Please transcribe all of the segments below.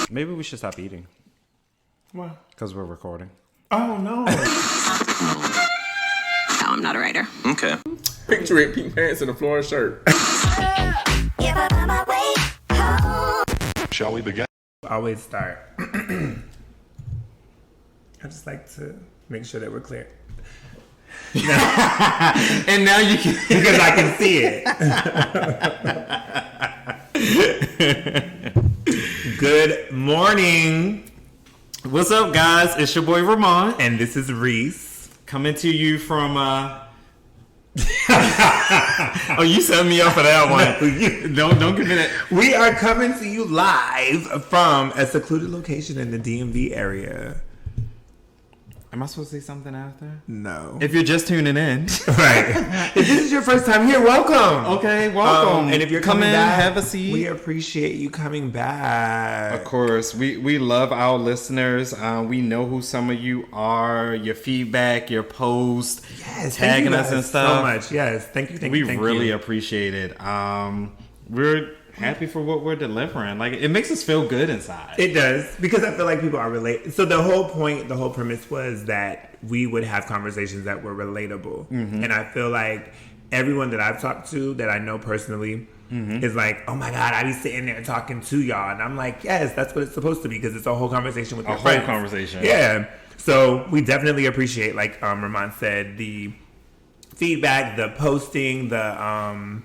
Maybe we should stop eating. Why? Because we're recording. Oh, no. No, I'm not a writer. Okay. Picture it, pink pants and a floral shirt. Shall we begin? Always start. I just like to make sure that we're clear. And now you can... Because I can see it. Good morning. What's up, guys? It's your boy Ramont. And this is Reese. Coming to you from... Oh, you set me up for that one. Don't give me that. We are coming to you live from a secluded location in the DMV area. Am I supposed to say something after? No. If you're just tuning in. Right. If this is your first time here, welcome. Okay, welcome. And if you're coming coming back, have a seat. We appreciate you coming back. Of course. We love our listeners. We know who some of you are. Your feedback, your posts, tagging us and stuff. So much. Yes. Thank you. We really appreciate it. We're happy for what we're delivering. Like, it makes us feel good inside. It does, because I feel like people are related. So the whole premise was that we would have conversations that were relatable. Mm-hmm. And I feel like everyone that I've talked to that I know personally is like, oh my God, I be sitting there talking to y'all. And I'm like, yes, that's what it's supposed to be, because it's a whole conversation with your friends. A whole conversation. Yeah. So we definitely appreciate, like Ramont said, the feedback, the posting, the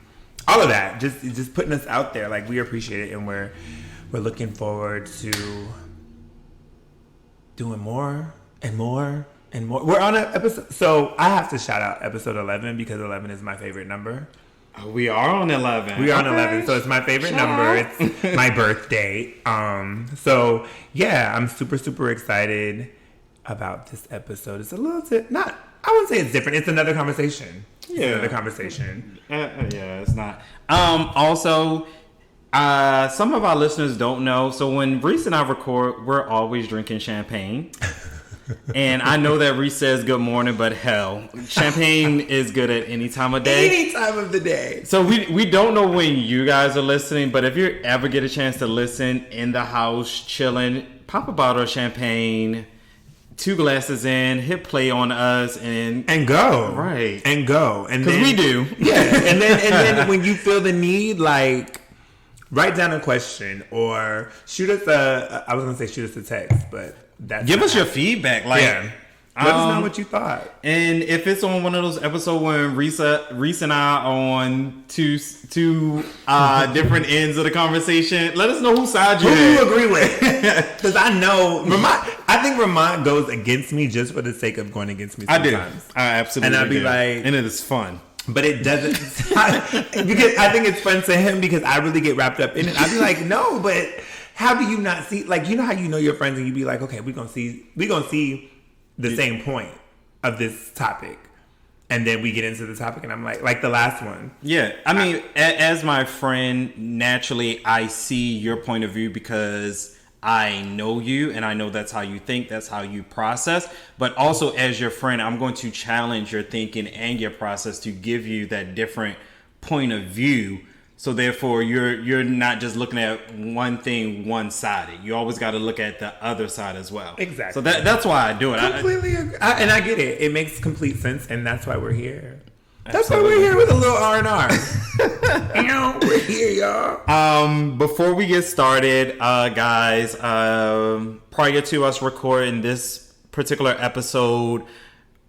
all of that, just putting us out there. Like, we appreciate it, and we're looking forward to doing more and more and more. We're on an episode, so I have to shout out episode 11 because 11 is my favorite number. We are on 11. We are on 11, so it's my favorite number. It's my birthday. So yeah, I'm super excited about this episode. It's a little bit I wouldn't say it's different. It's another conversation. Yeah. Another conversation. Yeah, it's not. Also, some of our listeners don't know. So when Reese and I record, we're always drinking champagne. And I know that Reese says good morning, but hell, champagne is good at any time of day. Any time of the day. So we don't know when you guys are listening, but if you ever get a chance to listen in the house, chilling, pop a bottle of champagne, 2 glasses in, hit play on us, and go. Right. And go. And because we do. Yeah. And then when you feel the need, like, write down a question or shoot us I was going to say shoot us a text, but give us your feedback. Like, yeah. Let us know what you thought. And if it's on one of those episodes when Reese and I are on two different ends of the conversation, let us know whose side you're Who do you agree with? Because I know I think Ramont goes against me just for the sake of going against me sometimes. I do. I absolutely And I'd be do. like... And it is fun. But it doesn't... because I think it's fun to him because I really get wrapped up in it. I'd be like, no, but how do you not see... Like, you know how you know your friends and you be like, okay, we're going to see the same point of this topic. And then we get into the topic and I'm like the last one. Yeah. I mean, as my friend, naturally, I see your point of view because I know you and I know that's how you think, that's how you process. But also as your friend, I'm going to challenge your thinking and your process to give you that different point of view. So therefore, you're not just looking at one thing one-sided. You always got to look at the other side as well. Exactly. So that's why I do it. Completely agree. And I get it. It makes complete sense, and that's why we're here. That's why we're here with a little R&R. We're here, y'all. Before we get started, guys, prior to us recording this particular episode,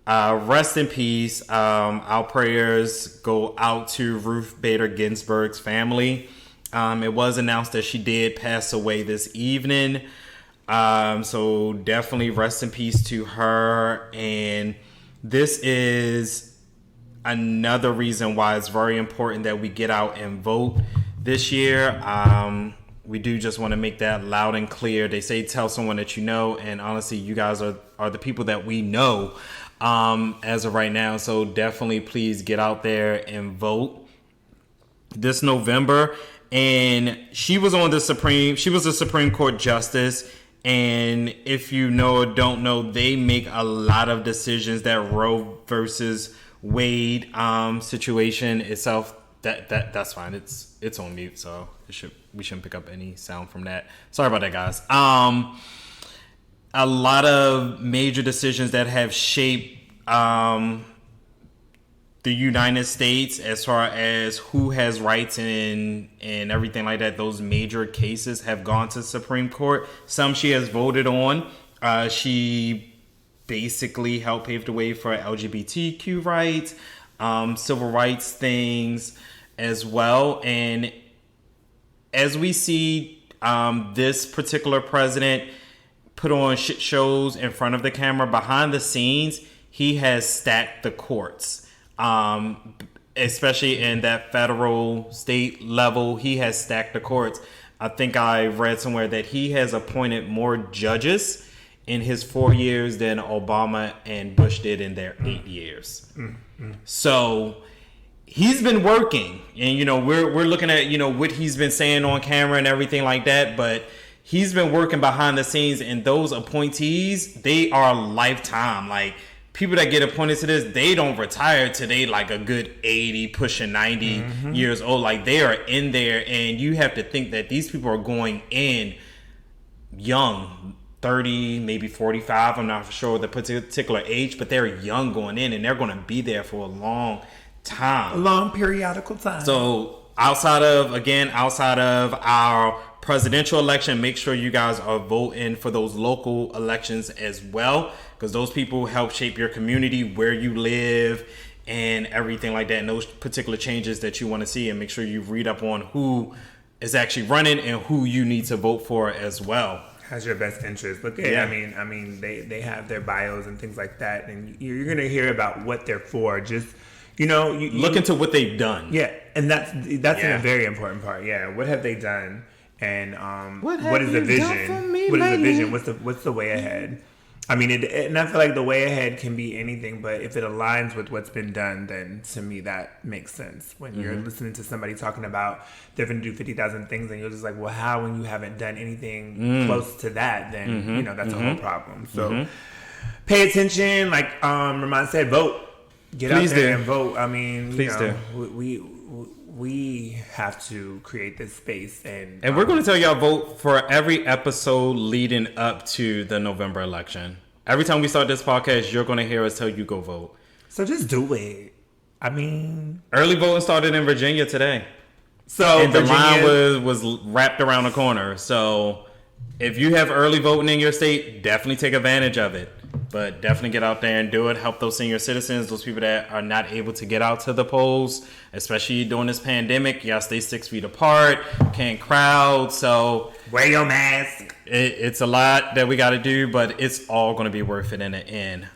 rest in peace. Our prayers go out to Ruth Bader Ginsburg's family. It was announced that she did pass away this evening. So definitely rest in peace to her. And this is another reason why it's very important that we get out and vote this year. We do just want to make that loud and clear. They say tell someone that you know. And honestly, you guys are the people that we know. As of right now, so definitely please get out there and vote this November. And she was a Supreme Court justice, and if you know or don't know, they make a lot of decisions. That Roe versus Wade situation itself, that's fine. It's on mute, so we shouldn't pick up any sound from that. Sorry about that, guys. A lot of major decisions that have shaped the United States as far as who has rights and everything like that. Those major cases have gone to the Supreme Court. Some she has voted on. She basically helped pave the way for LGBTQ rights, civil rights things as well. And as we see this particular president put on shit shows in front of the camera, behind the scenes, he has stacked the courts. Especially in that federal, state level, he has stacked the courts. I think I read somewhere that he has appointed more judges in his 4 years than Obama and Bush did in their 8 years. So he's been working, and we're looking at what he's been saying on camera and everything like that, but he's been working behind the scenes, and those appointees, they are lifetime. Like, people that get appointed to this, they don't retire till they like a good 80, pushing 90 years old. Like, they are in there, and you have to think that these people are going in young, 30, maybe 45. I'm not for sure the particular age, but they're young going in, and they're going to be there for a long time. A long periodical time. So outside of our presidential election, make sure you guys are voting for those local elections as well, because those people help shape your community, where you live, and everything like that, and those particular changes that you want to see. And make sure you read up on who is actually running and who you need to vote for as well. Has your best interest. But yeah, I mean, they have their bios and things like that, and you're going to hear about what they're for. Just you look into what they've done. Yeah, and that's a very important part. Yeah, what have they done? And what is the vision? What is the vision? What's the way ahead? I mean, and I feel like the way ahead can be anything, but if it aligns with what's been done, then to me that makes sense. When you're listening to somebody talking about they're going to do 50,000 things, and you're just like, well, how, when you haven't done anything close to that, then that's a whole problem. So pay attention. Like Ramont said, vote. Get out there and vote. I mean, please do. We have to create this space, and we're going to tell y'all vote for every episode leading up to the November election. Every time we start this podcast, you're going to hear us tell you go vote. So just do it. I mean, early voting started in Virginia today. So and the line was wrapped around the corner. So if you have early voting in your state, definitely take advantage of it. But definitely get out there and do it. Help those senior citizens, those people that are not able to get out to the polls, especially during this pandemic. You gotta stay 6 feet apart, can't crowd. So wear your mask. It's a lot that we got to do, but it's all going to be worth it in the end.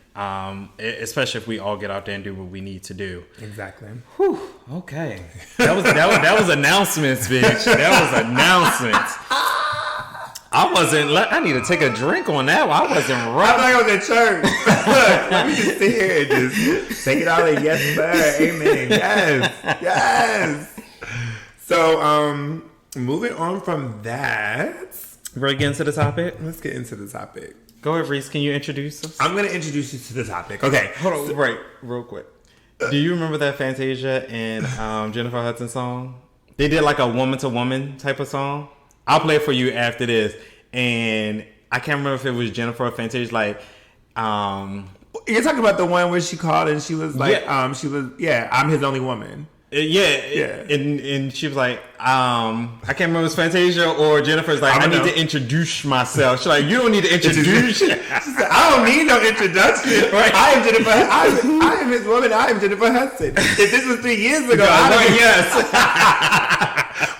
Especially if we all get out there and do what we need to do. Exactly. Whew. Okay. That was announcements, bitch. That was announcements. I need to take a drink on that one. I wasn't right. I'm like I was at church. Let me just sit here and just take it all in. Yes, sir. Amen. Yes. So, moving on from that. Ready to get into the topic? Let's get into the topic. Go ahead, Reese. Can you introduce us? I'm going to introduce you to the topic. Okay. Hold on. Right. Real quick. Do you remember that Fantasia and Jennifer Hudson song? They did like a woman-to-woman type of song. I'll play it for you after this. And I can't remember if it was Jennifer or Fantasia. Like, you're talking about the one where she called and she was like, I'm his only woman. And she was like, I can't remember if it was Fantasia or Jennifer's like, I need to introduce myself. She's like, you don't need to introduce. She said, I don't need no introduction. Right. I am Jennifer. I am his woman. I am Jennifer Hudson. If this was 3 years ago, yes.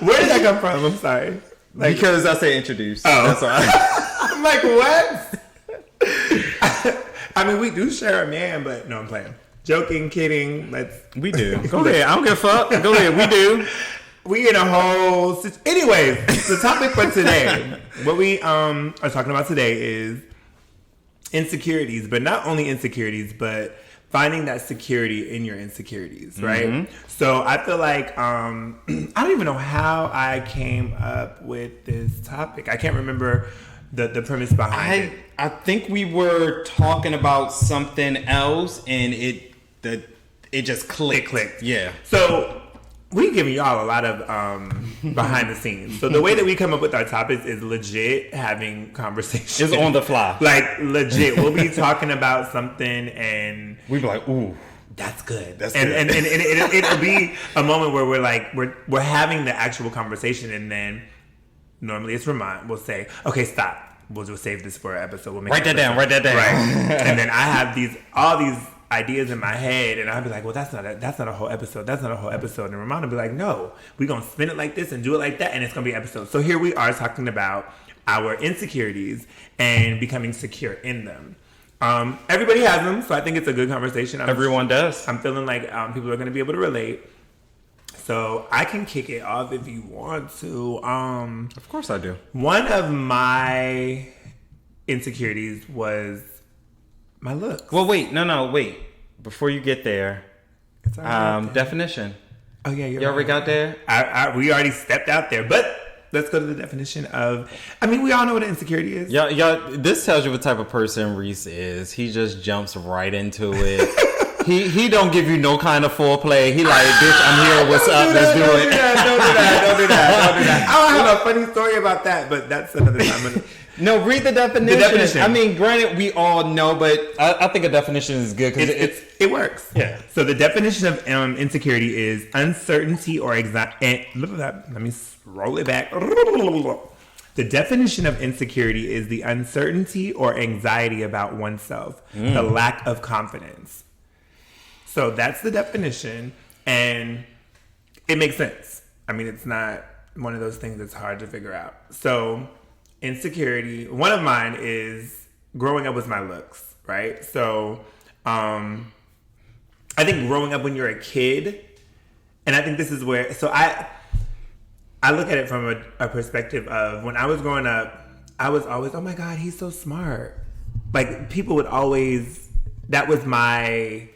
Where did that come from? I'm sorry. Like, because I say introduce. Oh. That's all right. I'm like, what? I mean, we do share a man, but no, I'm playing. Joking, kidding. We do. Go ahead. I don't give a fuck. Go ahead. We do. We in a whole... Anyways, the topic for today, what we are talking about today is insecurities, but not only insecurities, but finding that security in your insecurities, right? Mm-hmm. So I feel like, I don't even know how I came up with this topic. I can't remember the premise behind it. I think we were talking about something else and it just clicked. It clicked. Yeah. So we giving y'all a lot of behind the scenes. So the way that we come up with our topics is legit having conversations. It's on the fly. Like, legit. We'll be talking about something and... we'll be like, ooh. That's good. That's good. And it'll be a moment where we're like, we're having the actual conversation, and then normally it's Ramont. We'll say, okay, stop. We'll just save this for an episode. We'll make write that down. Right. And then I have all these ideas in my head, and I'll be like, well, that's not a whole episode. That's not a whole episode. And Ramon will be like, no, we're going to spin it like this and do it like that, and it's going to be an episode. So here we are talking about our insecurities and becoming secure in them. Everybody has them, so I think it's a good conversation. Everyone does. I'm feeling like people are going to be able to relate. So I can kick it off if you want to. Of course I do. One of my insecurities was my looks. Well, wait. Before you get there, definition. Oh, yeah, you already got there? We already stepped out there, but let's go to the definition of... I mean, we all know what an insecurity is. Yeah. This tells you what type of person Reese is. He just jumps right into it. He don't give you no kind of foreplay. He like, bitch, I'm here. What's up? Let's do it. Don't do that. I have a funny story about that, but that's another time. No, read the definition. I mean, granted, we all know, but I think a definition is good because it works. Yeah. So the definition of insecurity is uncertainty or anxiety. Look at that. Let me roll it back. The definition of insecurity is the uncertainty or anxiety about oneself, the lack of confidence. So that's the definition, and it makes sense. I mean, it's not one of those things that's hard to figure out. So insecurity, one of mine is growing up with my looks, right? So I think growing up when you're a kid, and I think this is where, so I look at it from a perspective of when I was growing up, I was always, oh my God, he's so smart. Like, people would always, that was my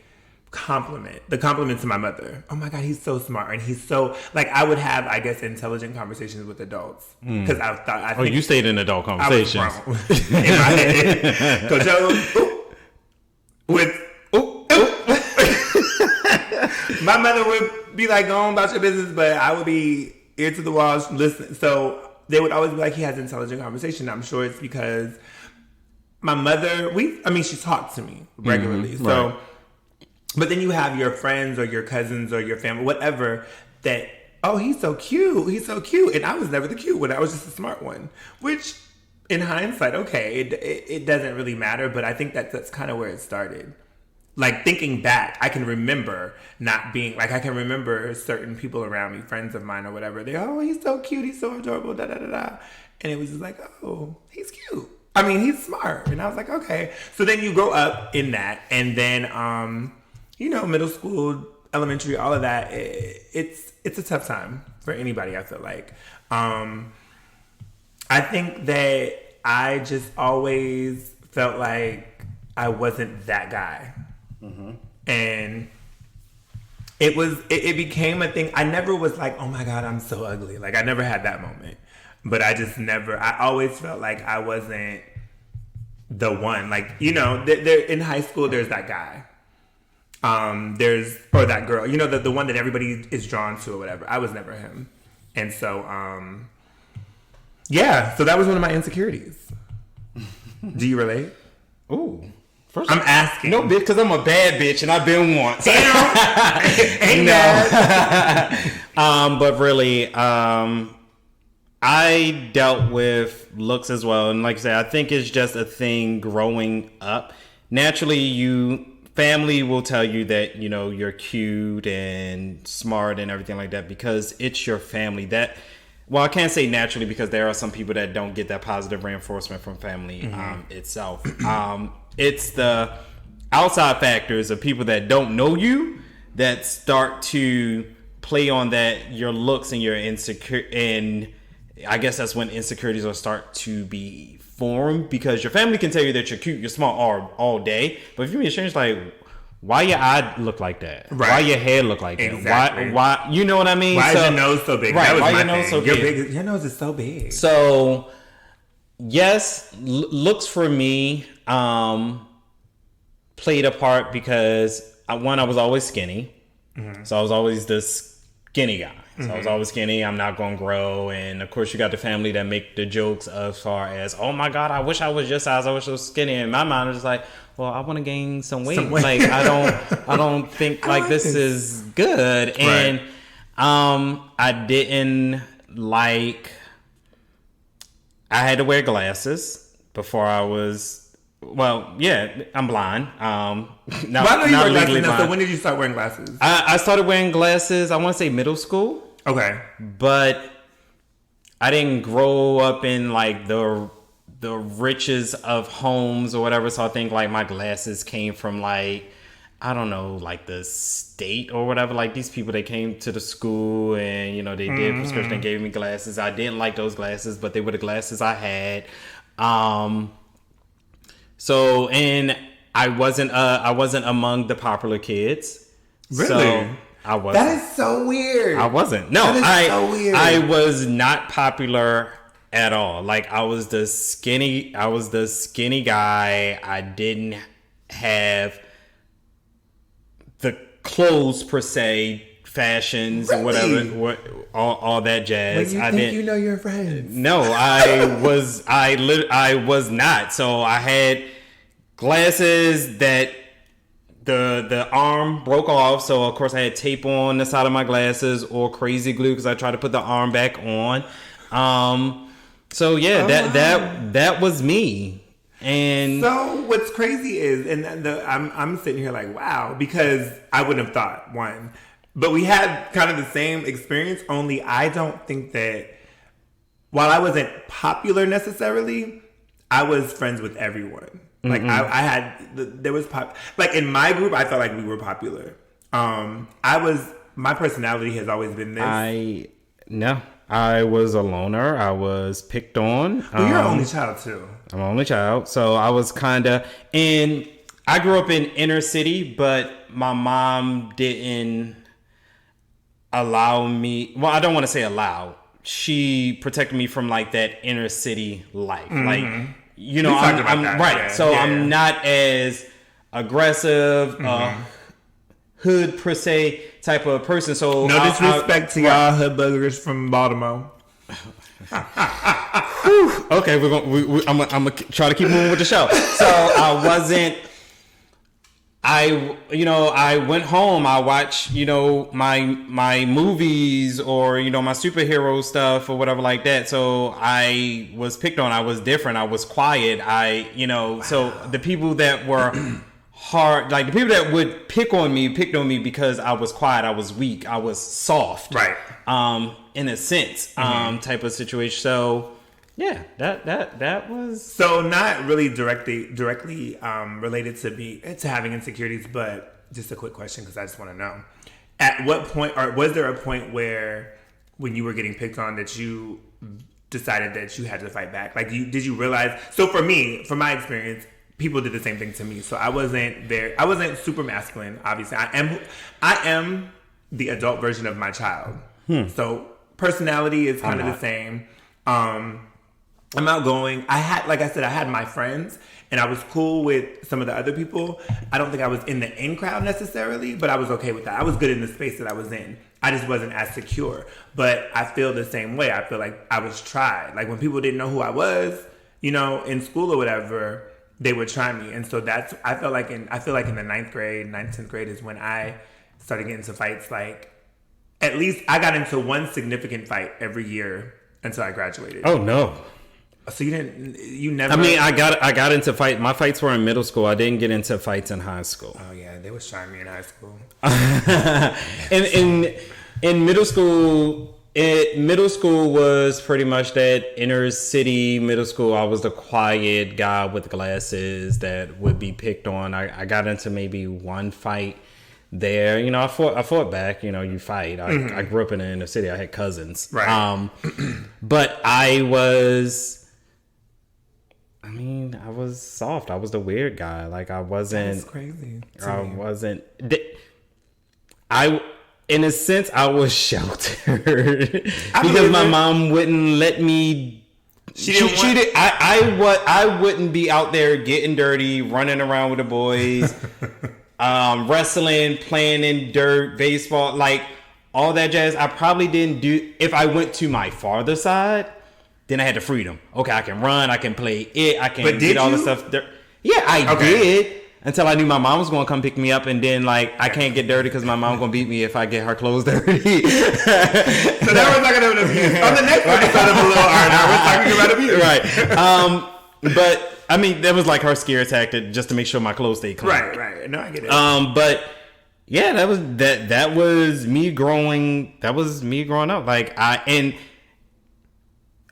compliment, the compliment to my mother. Oh my God, he's so smart. And he's so, like, I would have, I guess, intelligent conversations with adults. Because I think you stayed in adult conversations. I was grown in my head. Coach my mother would be like, go on about your business, but I would be ear to the walls listening. So they would always be like, he has intelligent conversation. I'm sure it's because my mother, she talked to me regularly. So, right. But then you have your friends or your cousins or your family, whatever, that, oh, he's so cute. He's so cute. And I was never the cute one. I was just a smart one, which in hindsight, okay, it doesn't really matter. But I think that's kind of where it started. Like, thinking back, I can remember not being, like, I can remember certain people around me, friends of mine or whatever. Oh, he's so cute. He's so adorable, da-da-da-da. And it was just like, oh, he's cute. I mean, he's smart. And I was like, okay. So then you grow up in that. And then, middle school, elementary, all of that, it's a tough time for anybody, I feel like. I think that I just always felt like I wasn't that guy. Mm-hmm. And it became a thing. I never was like, oh my God, I'm so ugly. Like, I never had that moment. But I always felt like I wasn't the one. Like, there in high school, there's that guy. Or that girl, the one that everybody is drawn to or whatever. I was never him. And so, so that was one of my insecurities. Do you relate? Ooh. First I'm asking. No, bitch, because I'm a bad bitch and I've been once. But really, I dealt with looks as well. And like I said, I think it's just a thing growing up. Naturally, family will tell you that, you're cute and smart and everything like that because it's your family. Well, I can't say naturally because there are some people that don't get that positive reinforcement from family itself. It's the outside factors of people that don't know you that start to play on that, your looks and your insecure, and I guess that's when insecurities will start to be formed because your family can tell you that you're cute, you're smart all day, but if you're being strange, like, why your eye look like that? Right. Why your hair look like that? Exactly. Why? You know what I mean? Why is your nose so big? Right. Why your nose so big? Your nose is so big. So, yes, looks for me played a part because I was always skinny. Mm-hmm. So I was always this skinny guy. So I was always skinny. I'm not going to grow. And of course, you got the family that make the jokes as far as, oh my God, I wish I was your size. I wish I was skinny. And in my mind, it's like, well, I want to gain some weight. Like, I don't think like this is good. And I didn't like, I had to wear glasses before I was, well, yeah, I'm blind. I know you wear glasses now, so when did you start wearing glasses? I started wearing glasses, I want to say middle school. Okay. But I didn't grow up in like the riches of homes or whatever, so I think like my glasses came from like, I don't know, like the state or whatever. Like these people, they came to the school and, you know, they did prescription and gave me glasses. I didn't like those glasses, but they were the glasses I had. So, and I wasn't among the popular kids. Really? So I wasn't. That is so weird. I wasn't. No, so weird. I was not popular at all. Like I was the skinny guy. I didn't have the clothes per se, fashions, really? Whatever, all that jazz. When you think you know your friends. No, I was not. So I had glasses that the arm broke off. So of course I had tape on the side of my glasses or crazy glue because I tried to put the arm back on. So yeah, that was me. And so what's crazy is, and I'm sitting here like, wow, because I wouldn't have thought one, but we had kind of the same experience. Only I don't think that while I wasn't popular necessarily, I was friends with everyone. Like I had, there was like in my group, I felt like we were popular. My personality has always been this. I was a loner. I was picked on. Well, you're an only child too. I'm an only child. So I was kind of I grew up in inner city, but my mom didn't allow me. Well, I don't want to say allow. She protected me from like that inner city life. Like, you know, I'm right. Yeah, so yeah. I'm not as aggressive, hood per se type of person. So no disrespect to y'all hood buggers from Baltimore. Okay, I'm gonna try to keep moving with the show. So I went home. I watched, my movies or, my superhero stuff or whatever like that. So I was picked on. I was different. I was quiet. So the people that were hard, like the people that would picked on me because I was quiet. I was weak. I was soft. Right. In a sense, type of situation. So yeah, that was so not really directly related to having insecurities, but just a quick question because I just want to know: at what point, or was there a point where, when you were getting picked on, that you decided that you had to fight back? Like, did you realize? So for me, from my experience, people did the same thing to me. So I wasn't super masculine. Obviously, I am the adult version of my child. So personality is kind of the same. I'm outgoing. I had my friends, and I was cool with some of the other people. I don't think I was in the in crowd necessarily, but I was okay with that. I was good in the space that I was in. I just wasn't as secure. But I feel the same way. I feel like I was tried. Like when people didn't know who I was, in school or whatever, they would try me. And so I feel like in the 9th, 10th grade is when I started getting into fights. Like, at least I got into one significant fight every year until I graduated. Oh no. So you never. I mean, I got into fight. My fights were in middle school. I didn't get into fights in high school. Oh yeah, they was trying me in high school. in middle school, middle school was pretty much that inner city middle school. I was the quiet guy with glasses that would be picked on. I got into maybe one fight there. I fought back. You fight. I grew up in the inner city. I had cousins. Right. But I was soft. I was the weird guy. Like I wasn't. That's crazy. I wasn't. In a sense, I was sheltered because my mom wouldn't let me. I wouldn't be out there getting dirty, running around with the boys, wrestling, playing in dirt, baseball, like all that jazz. I probably didn't do, if I went to my farther side, then I had the freedom. Okay, I can run, I can play it, I can get all the stuff there. Yeah, I did. Until I knew my mom was going to come pick me up, and then like I can't get dirty because my mom's going to beat me if I get her clothes dirty. So that was not going to abuse. On the next episode of A Little R&R, we're talking about abuse. Right. But I mean, that was like her scare tactic just to make sure my clothes stayed clean. Right. No, I get it. But yeah, that was me growing. That was me growing up. Like and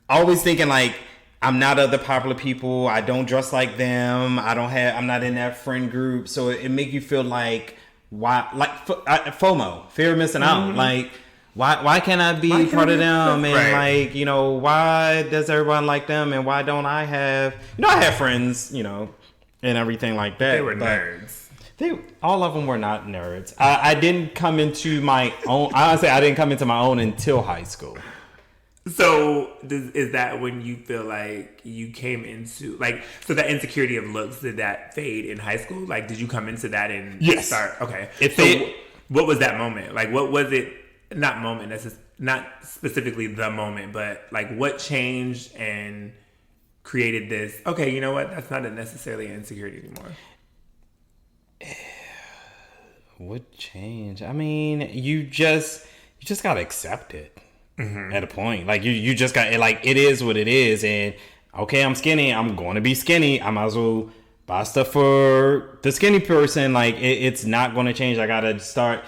always thinking like, I'm not other popular people. I don't dress like them. I'm not in that friend group. So it make you feel like FOMO, fear of missing out. Like why can't I be part of them? And like, you know, why does everyone like them? And why don't I have, I have friends, and everything like that. They were nerds. All of them were not nerds. I didn't come into my own. Honestly, I didn't come into my own until high school. So is that when you feel like you came into so that insecurity of looks, did that fade in high school? Like, did you come into that and start? Okay. What was that moment? Like, what was it? Not moment. That's not specifically the moment, but like what changed and created this? Okay, you know what? That's not necessarily an insecurity anymore. What changed? I mean, you just gotta accept it. At a point, like you just got, like, it is what it is, and okay, I'm skinny, I'm going to be skinny, I might as well buy stuff for the skinny person. Like it's not going to change. I gotta start.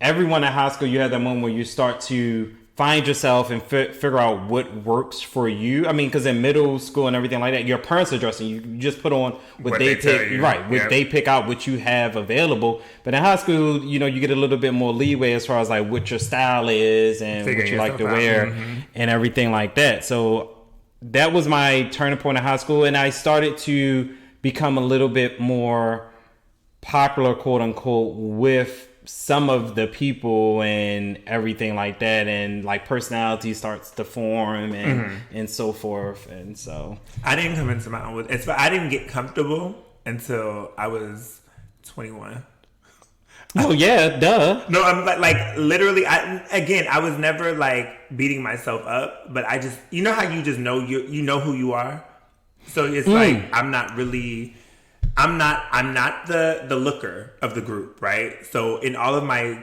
Everyone at high school, you have that moment where you start to find yourself and figure out what works for you. I mean, because in middle school and everything like that, your parents are dressing. You just put on what they pick, right? What they pick out, what you have available. But in high school, you get a little bit more leeway as far as like what your style is and what you like to wear and everything like that. So that was my turning point in high school, and I started to become a little bit more popular, quote unquote, with some of the people and everything like that, and like personality starts to form and so forth. And so I didn't come into my own I didn't get comfortable until I was 21. Oh yeah, duh. No, I'm like literally. I was never like beating myself up, but I just, how you just know you know who you are. So it's like I'm not the looker of the group, right? So in all of my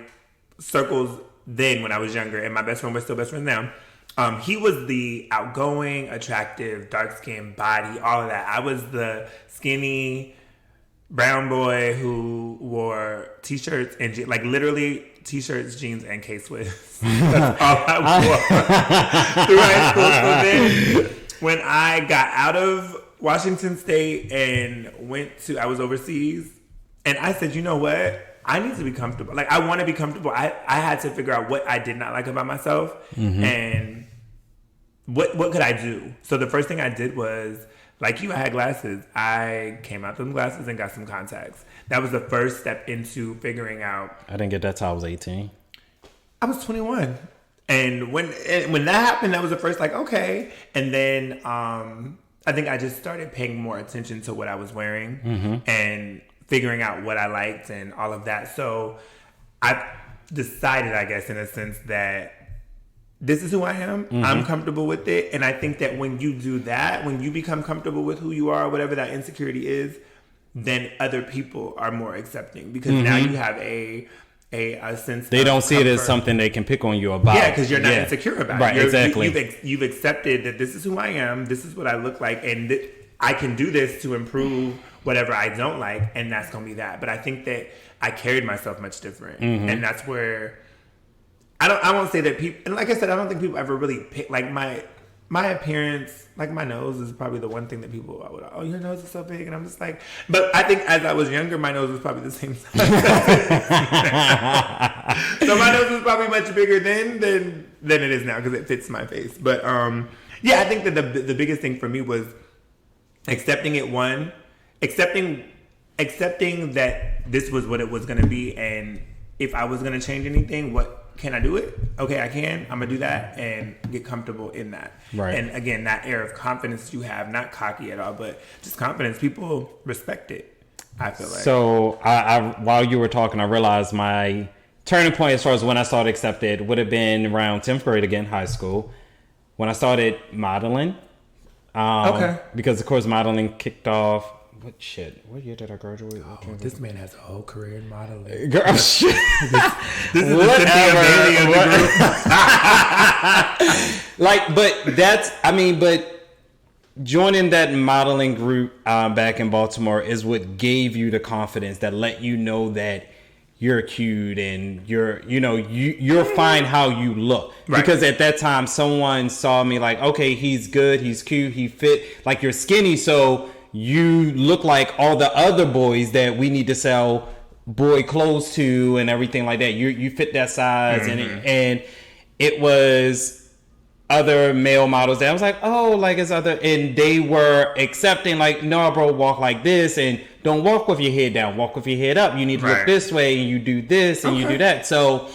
circles then when I was younger, and my best friend, we're still best friends now, he was the outgoing, attractive, dark-skinned body, all of that. I was the skinny brown boy who wore t-shirts and like literally t-shirts, jeans, and K-Swiss. That's all I wore through high school. So then when I got out of Washington State and I was overseas, and I said, you know what? I need to be comfortable. Like, I want to be comfortable. I had to figure out what I did not like about myself and what could I do? So the first thing I did was, like you, I had glasses. I came out them glasses and got some contacts. That was the first step into figuring out. I didn't get that till I was 18. I was 21. And when that happened, that was the first, like, okay. And then I think I just started paying more attention to what I was wearing and figuring out what I liked and all of that. So I decided, I guess, in a sense, that this is who I am. I'm comfortable with it. And I think that when you do that, when you become comfortable with who you are, whatever that insecurity is, then other people are more accepting, because now you have a sense they don't see it as something they can pick on you about. Yeah, because you're not insecure about it. Right, exactly. You've accepted that this is who I am, this is what I look like, and I can do this to improve whatever I don't like, and that's going to be that. But I think that I carried myself much different. And that's where I won't say that people, and like I said, I don't think people ever really pick, like my appearance, like my nose is probably the one thing that people would, oh, your nose is so big. And I'm just like, but I think as I was younger, my nose was probably the same size. So my nose was probably much bigger then than it is now, because it fits my face. But yeah, I think that the biggest thing for me was accepting that this was what it was going to be. And if I was going to change anything, can I do it? Okay, I can. I'm going to do that and get comfortable in that. Right. And again, that air of confidence you have, not cocky at all, but just confidence. People respect it, I feel like. So I while you were talking, I realized my turning point as far as when I started accepted would have been around 10th grade again, high school, when I started modeling. Okay. Because, of course, modeling kicked off. What year did I graduate? This man has a whole career in modeling. Girl, shit. This is the Cynthia Bailey of the group. But joining that modeling group back in Baltimore is what gave you the confidence that let you know that you're cute and you're fine how you look. Right. Because at that time, someone saw me like, okay, he's good, he's cute, he fit. Like, you're skinny, so you look like all the other boys that we need to sell boy clothes to and everything like that. You fit that size. Mm-hmm. And it was other male models that I was like, oh, like it's other, and they were accepting like, no, bro, walk like this and don't walk with your head down, walk with your head up. You need to look this way and you do this and you do that. So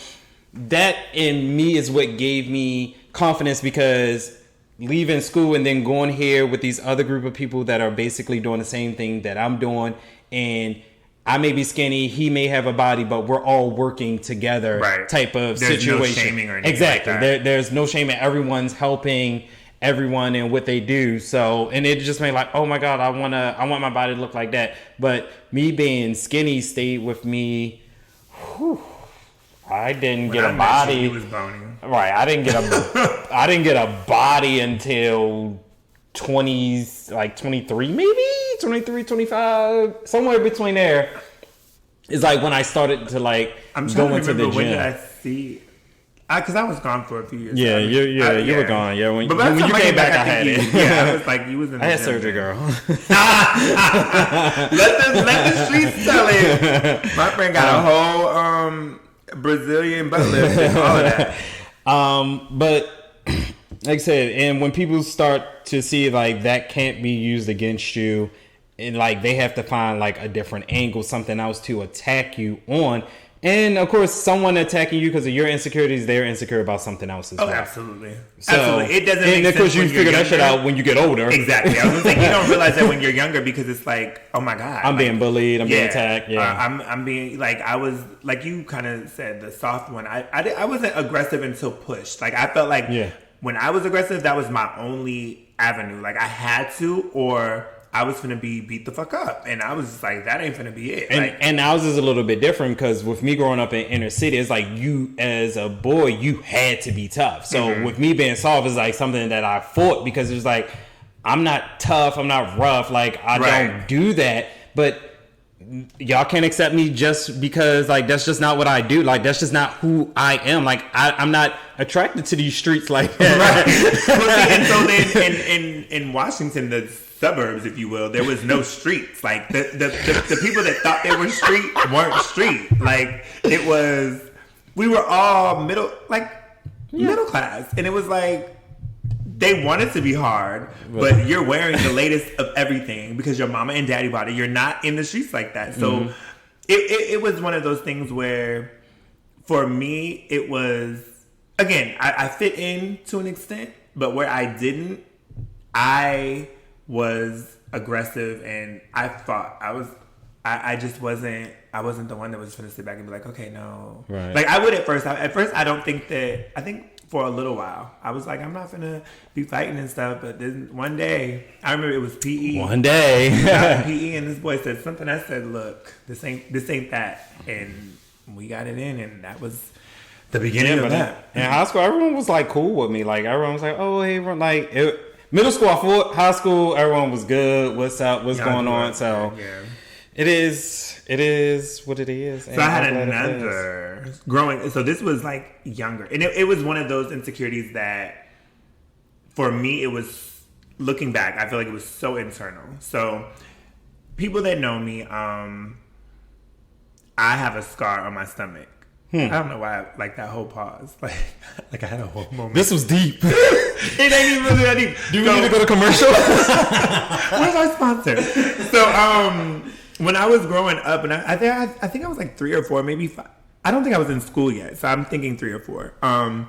that in me is what gave me confidence, because leaving school and then going here with these other group of people that are basically doing the same thing that I'm doing, and I may be skinny, he may have a body, but we're all working together type of there's situation. No shaming or anything exactly. Like that. There's no shaming. Everyone's helping everyone in what they do. So, and it just made like, oh my God, I want my body to look like that. But me being skinny stayed with me. I didn't get a body. He was bony. Right. I didn't get a body until 20s, like 23, maybe 23, 25, somewhere between there. Is like when I started to like go into the gym. When did I see? Because I was gone for a few years. Yeah, you were gone. Yeah, when you came back, I had it. Yeah, I was like, you was in the I had gym, surgery, girl. let the streets tell it. My friend got a whole Brazilian butt lift and all of that. But like I said, and when people start to see like that can't be used against you, and like they have to find like a different angle, something else to attack you on. And of course, someone attacking you because of your insecurities, they're insecure about something else as well. Absolutely. So, absolutely. It doesn't make sense. And of course, you figure that shit out when you get older. Exactly. I was gonna say, you don't realize that when you're younger, because it's like, oh my God, I'm being bullied. I'm being attacked. Yeah. I'm being like, I was like you kind of said, the soft one. I wasn't aggressive until pushed. Like I felt like when I was aggressive, that was my only avenue. Like I had to, or I was finna be beat the fuck up. And I was like, that ain't finna be it. And ours is a little bit different, because with me growing up in inner city, it's like you as a boy, you had to be tough. So with me being soft is like something that I fought, because it's like, I'm not tough, I'm not rough. Like I don't do that. But y'all can't accept me just because like that's just not what I do. Like that's just not who I am. Like I'm not attracted to these streets like that. Right. Well, and so then in Washington, the suburbs, if you will, there was no streets. Like the people that thought they were street weren't street. Like it was, we were all middle class, and it was like they wanted to be hard, but you're wearing the latest of everything because your mama and daddy bought it. You're not in the streets like that. So it was one of those things where, for me, it was, again, I fit in to an extent, but where I didn't, I was aggressive and I fought. I just wasn't. I wasn't the one that was going to sit back and be like, okay, no. Right. Like I would at first. I don't think that. I think for a little while, I was like, I'm not gonna be fighting and stuff. But then one day, I remember it was PE. One day, PE, and this boy said something. I said, look, this ain't that, and we got it in, and that was the beginning of that. In high school, everyone was like cool with me. Like everyone was like, oh, hey, like middle school, I fought. High school, everyone was good. What's up? What's going on? So it is what it is. So I had another growing. So this was like younger, and it was one of those insecurities that, for me, it was, looking back, I feel like it was so internal. So people that know me, I have a scar on my stomach. I don't know why, like that whole pause. Like I had a whole moment. This was deep. It ain't even really that deep. Do we need to go to commercial? Where's our sponsor? So when I was growing up, and I think I was like 3 or 4, maybe 5. I don't think I was in school yet, so I'm thinking 3 or 4. I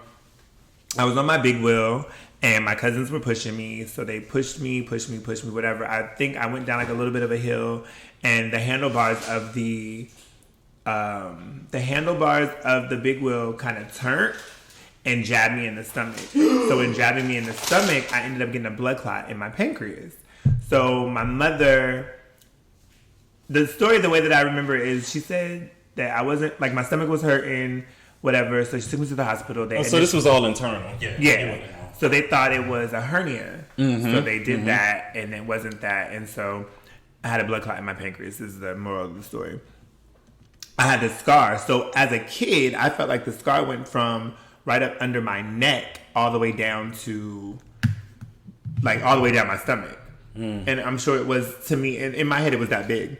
was on my big wheel, and my cousins were pushing me, so they pushed me, whatever. I think I went down like a little bit of a hill, and the handlebars of the the handlebars of the big wheel kind of turned and jabbed me in the stomach. So in jabbing me in the stomach, I ended up getting a blood clot in my pancreas. So my mother, the story, the way that I remember is she said that I wasn't, like my stomach was hurting, whatever. So she took me to the hospital. So this was all internal. Yeah. So they thought it was a hernia. Mm-hmm. So they did that and it wasn't that. And so I had a blood clot in my pancreas. This is the moral of the story. I had this scar. So as a kid, I felt like the scar went from right up under my neck all the way down to, like, all the way down my stomach. And I'm sure it was, to me, in my head, it was that big.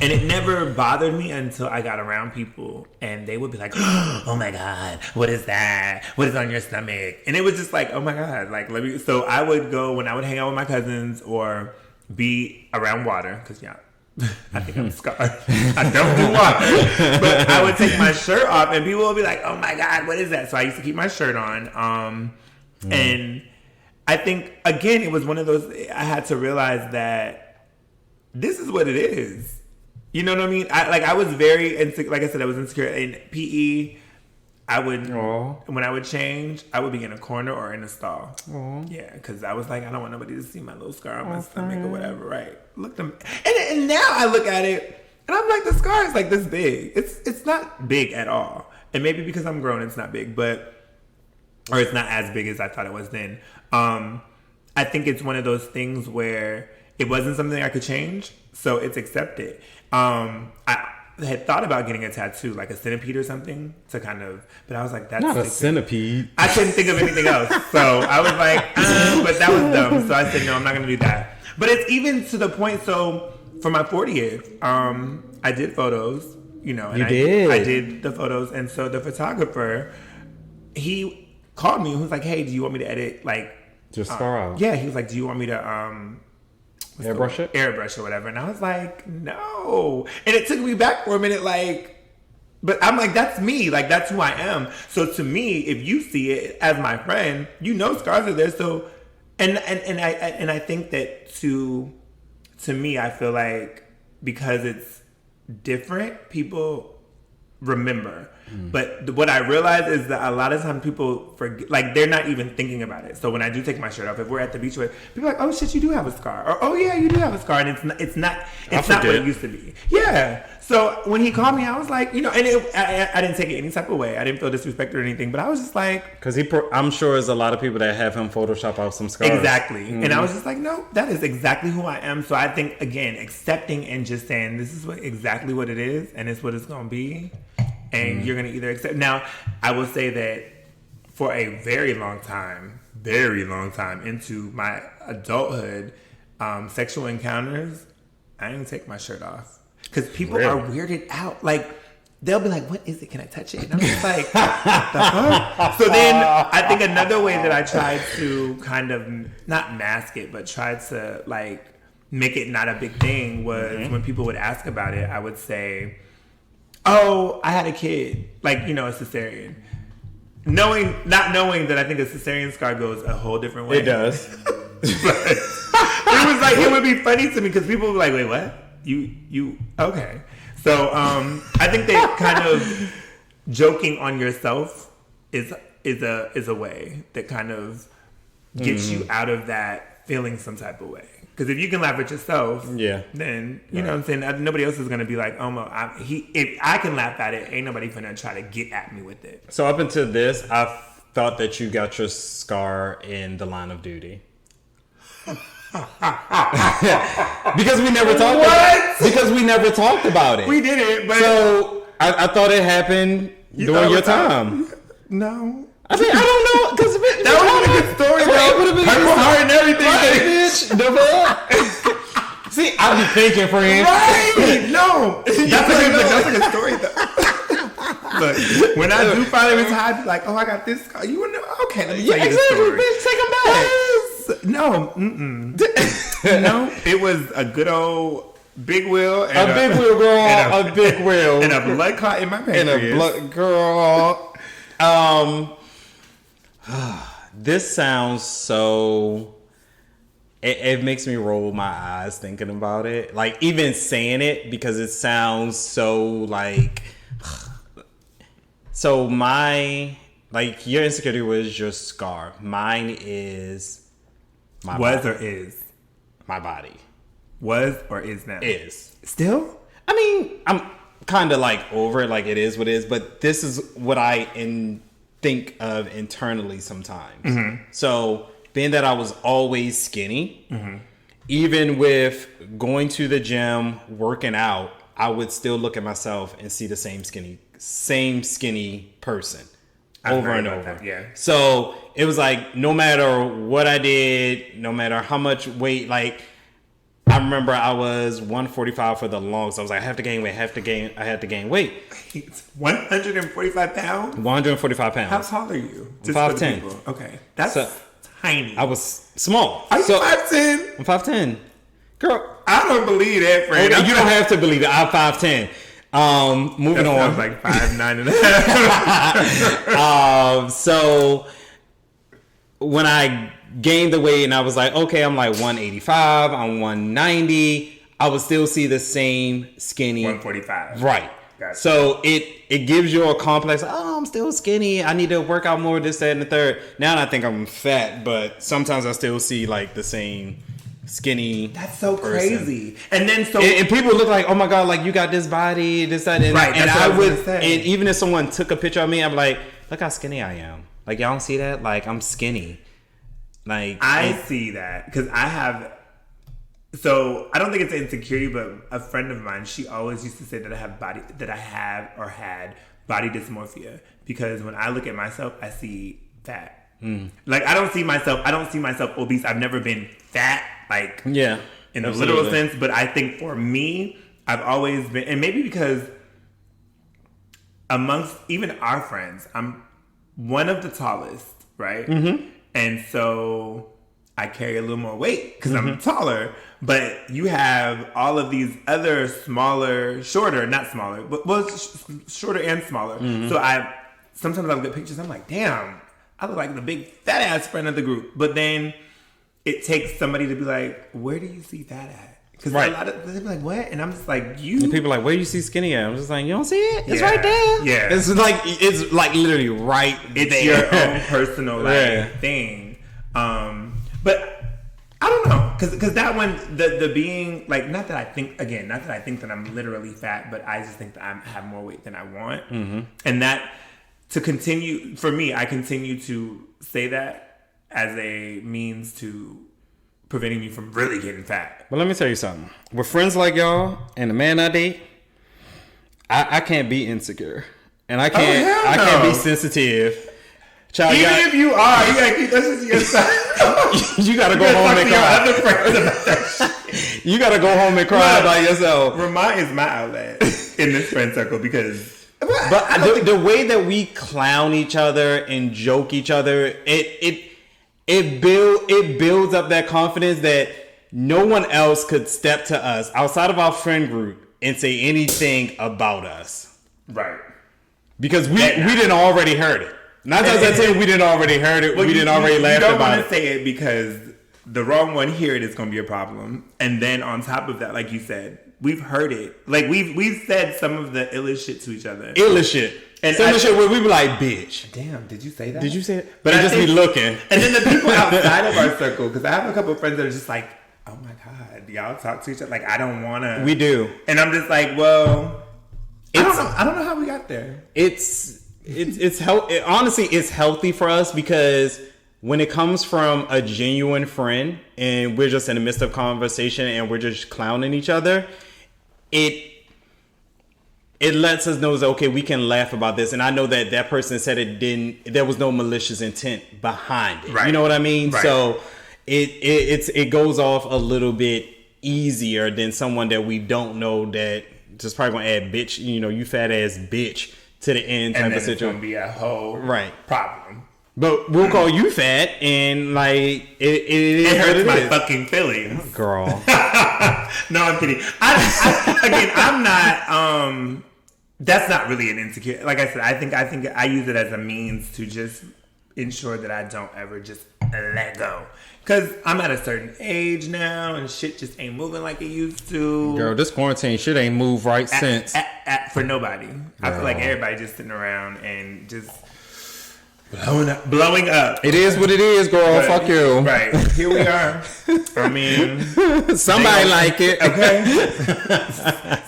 And it never bothered me until I got around people and they would be like, oh my God, what is that? What is on your stomach? And it was just like, oh my God, like, let me. So I would go when I would hang out with my cousins or be around water, because, yeah, I think I'm scarred. I don't do water. But I would take my shirt off and people would be like, oh my God, what is that? So I used to keep my shirt on. And I think, again, it was one of those, I had to realize that this is what it is. You know what I mean? I was very insecure. Like I said, I was insecure in PE. I would, when I would change, I would be in a corner or in a stall. Yeah, because I was like, I don't want nobody to see my little scar on my stomach or whatever, right? Look them, and now I look at it, and I'm like, the scar is like this big. It's not big at all. And maybe because I'm grown, it's not big, or it's not as big as I thought it was then. I think it's one of those things where it wasn't something I could change, so it's accepted. I had thought about getting a tattoo, like a centipede or something, to kind of, but I was like, that's not a centipede. I couldn't think of anything else, so I was like, but that was dumb. So I said, no, I'm not going to do that. But it's even to the point. So for my 40th, I did photos, and I did the photos, and so the photographer, he called me and he was like, hey, do you want me to edit like just scar out? Yeah, he was like, do you want me to airbrush it? Airbrush or whatever. And I was like, no. And it took me back for a minute, but I'm like, that's me. Like, that's who I am. So to me, if you see it as my friend, scars are there. So, and I think that to me, I feel like because it's different, people remember. But what I realize is that a lot of times people forget, like they're not even thinking about it. So when I do take my shirt off, if we're at the beach, people are like, "Oh shit, you do have a scar," or "Oh yeah, you do have a scar," and it's not what it used to be. Yeah. So when he called me, I was like, and I didn't take it any type of way. I didn't feel disrespected or anything, but I was just like, because I'm sure there's a lot of people that have him Photoshop out some scars. Exactly. And I was just like, no, that is exactly who I am. So I think, again, accepting and just saying this is exactly what it is, and it's what it's gonna be. And you're going to either accept. Now, I will say that for a very long time into my adulthood, sexual encounters, I didn't take my shirt off. Because people are weirded out. Like, they'll be like, what is it? Can I touch it? And I'm just like, what the fuck? So then I think another way that I tried to kind of, not mask it, but tried to, like, make it not a big thing was when people would ask about it, I would say, oh, I had a kid, like, a cesarean. Not knowing that I think a cesarean scar goes a whole different way. It does. But it was like, it would be funny to me because people would be like, wait, what? You, okay. So I think that kind of joking on yourself is a way that kind of gets you out of that feeling some type of way. Because if you can laugh at yourself, then, you know what I'm saying? Nobody else is going to be like, oh, if I can laugh at it, ain't nobody finna try to get at me with it. So up until this, I thought that you got your scar in the line of duty. Because we never talked about it. We didn't, but... So I thought it happened during your time. No. I don't know, because that would have been a good story, though. Purple heart and everything. Right, bitch. See, I be thinking, friend. Right. No. That's a good story, though. Look, when I do finally retire, I'd be like, oh, I got this car. You would know. Okay, let me tell you the story. Bitch, take them back. Yes. No. No, it was a good old big wheel. And a big wheel, girl. A big wheel. And a blood clot in my pancreas. And a blood, girl. This sounds so it makes me roll my eyes thinking about it. Like, even saying it, because it sounds so like... So like, your insecurity was your scar. Mine is my body. Or is? My body. Was or is now? Is. Still? I mean, I'm kind of like over it, like it is what it is, but this is what I think of internally sometimes. Mm-hmm. So, being that I was always skinny, mm-hmm. even with going to the gym, working out, I would still look at myself and see the same skinny person over and over. That, yeah. So it was like, no matter what I did, no matter how much weight, like, I remember I was 145 for the longest. I was like, I have to gain weight, I had to gain weight. 145 pounds? 145 pounds. How tall are you? Just 5'10". Okay. That's tiny. I was small. Are you 5'10"? I'm 5'10". Girl, I don't believe that, friend. Okay, you don't have to believe it. I'm 5'10". Moving on. Sounds like 5'9". So when I gained the weight and I was like, okay, I'm like 185, I'm 190, I would still see the same skinny. 145. Right. Gotcha. So it gives you a complex, oh, I'm still skinny, I need to work out more, this, that, and the third. Now I think I'm fat, but sometimes I still see like the same skinny. That's so person. Crazy. And then and people look like, oh my God, like, you got this body, this, that, and right. And I would, and even if someone took a picture of me, I'm like, look how skinny I am. Like, y'all don't see that? Like, I'm skinny. Like, I see that because I have. So I don't think it's insecurity, but a friend of mine, she always used to say that I had body dysmorphia, because when I look at myself, I see fat. Like, I don't see myself obese. I've never been fat, like, yeah, in the literal sense. But I think for me, I've always been, and maybe because amongst even our friends, I'm one of the tallest, right? Mm-hmm. And so I carry a little more weight because I'm taller. But you have all of these other shorter and smaller. Mm-hmm. So sometimes I look at pictures, I'm like, damn, I look like the big fat ass friend of the group. But then it takes somebody to be like, where do you see that at? Because a lot of they'll be like, what? And I'm just like, you. And people are like, where do you see skinny at? I'm just like, you don't see it? It's right there. Yeah. It's like literally right it's there. Your own personal thing. But I don't know, because that one, the being like, not that I think that I'm literally fat, but I just think that I have more weight than I want, and that to continue for me, I continue to say that as a means to preventing me from really getting fat. But let me tell you something. With friends like y'all and the man I date, I can't be insecure, and I can't be sensitive. Child, even if you are, you gotta keep that shit to yourself. You gotta go home and cry. You gotta go home and cry by yourself. Ramont is my outlet in this friend circle because. But the way that we clown each other and joke each other, it builds up that confidence that no one else could step to us outside of our friend group and say anything about us. Right. Because we didn't already heard it. Not that saying we didn't already heard it. Well, we didn't already laugh about it. You don't want to say it because the wrong one hear it is going to be a problem. And then on top of that, like you said, we've heard it. Like we've said some of the illest shit to each other. Illest shit. And some of the shit where we be like, bitch. Damn, did you say that? Did you say it? But I just be looking. And then the people outside of our circle, because I have a couple of friends that are just like, oh my God, y'all talk to each other? Like, I don't want to. We do. And I'm just like, well, I don't know how we got there. Honestly, it's healthy for us because when it comes from a genuine friend and we're just in the midst of conversation and we're just clowning each other, it lets us know that, okay, we can laugh about this. And I know that person said there was no malicious intent behind it. Right. You know what I mean? Right. So it goes off a little bit easier than someone that we don't know that just probably gonna add bitch, you fat ass bitch to the end type of situation. It's going to be a whole problem. But we'll call you fat, and like it hurts my fucking feelings, girl. No, I'm kidding. I'm not. That's not really an insecurity. Like I said, I think I use it as a means to just ensure that I don't ever just let go. Because I'm at a certain age now and shit just ain't moving like it used to. Girl, this quarantine shit ain't moved right since. For nobody. Girl. I feel like everybody just sitting around and just blowing up. It is what it is, girl. But, fuck you. Right. Here we are. I mean. Somebody like it. Okay.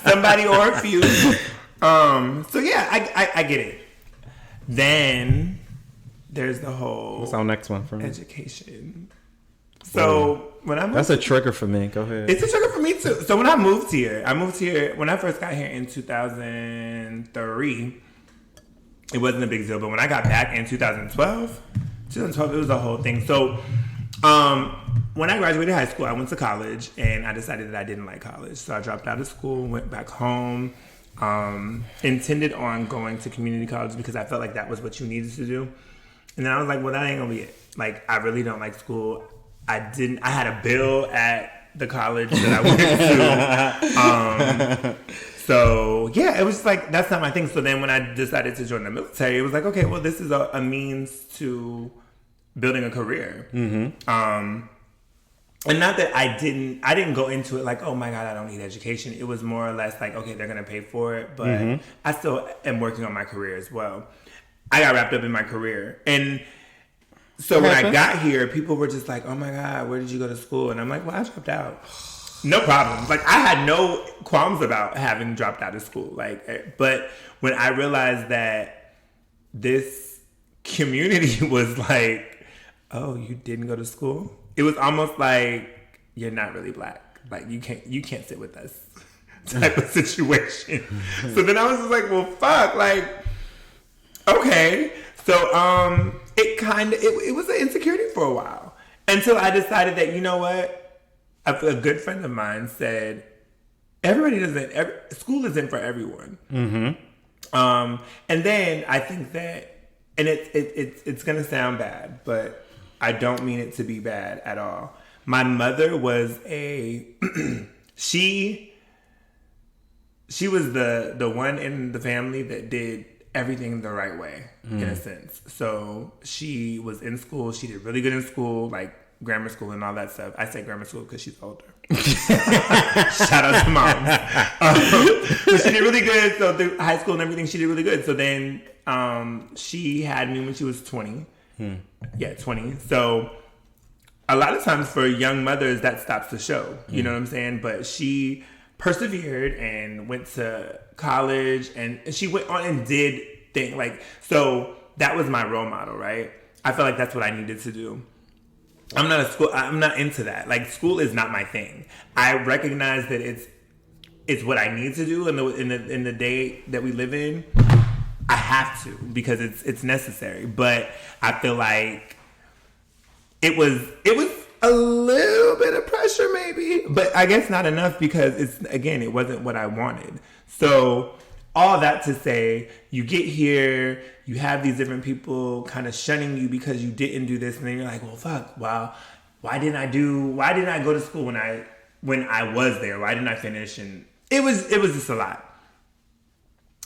Somebody or a few. So yeah, I get it. Then there's the whole what's our next one for me? Education. So when I moved, that's a trigger for me. Go ahead. It's a trigger for me too. So when I moved here when I first got here in 2003. It wasn't a big deal, but when I got back in 2012, it was a whole thing. So when I graduated high school, I went to college, and I decided that I didn't like college. So I dropped out of school, went back home, intended on going to community college because I felt like that was what you needed to do. And then I was like, well, that ain't gonna be it. Like, I really don't like school. I had a bill at the college that I went to. So, yeah, it was like, that's not my thing. So then when I decided to join the military, it was like, okay, well, this is a means to building a career. Mm-hmm. And not that I didn't go into it like, oh my God, I don't need education. It was more or less like, okay, they're going to pay for it. But I still am working on my career as well. I got wrapped up in my career. And so when I got here, people were just like, oh my God, where did you go to school? And I'm like, well, I dropped out. No problem. Like, I had no qualms about having dropped out of school. Like, but when I realized that this community was like, oh, you didn't go to school? It was almost like, you're not really black. Like, you can't sit with us type of situation. So then I was just like, well, fuck. Like, okay. So, it was an insecurity for a while. Until I decided that, you know what? A good friend of mine said, school isn't for everyone. Mm-hmm. And then I think that, and it's going to sound bad, but I don't mean it to be bad at all. My mother was she was the one in the family that did everything the right way, in a sense. So she was in school. She did really good in school, like grammar school and all that stuff. I say grammar school because she's older. Shout out to mom. But she did really good. So through high school and everything, she did really good. So then she had me when she was 20. Yeah, 20. So a lot of times for young mothers, that stops the show. You know what I'm saying? But she persevered and went to college, and she went on and did things. Like, so that was my role model, right? I felt like that's what I needed to do. I'm not into that. Like, school is not my thing. I recognize that it's what I need to do in the day that we live in. I have to, because it's necessary. But I feel like it was a little bit of pressure maybe, but I guess not enough, because it wasn't what I wanted. So all that to say, you get here, you have these different people kind of shunning you because you didn't do this, and then you're like, well, fuck, well, why didn't I go to school when I was there? Why didn't I finish? And it was just a lot.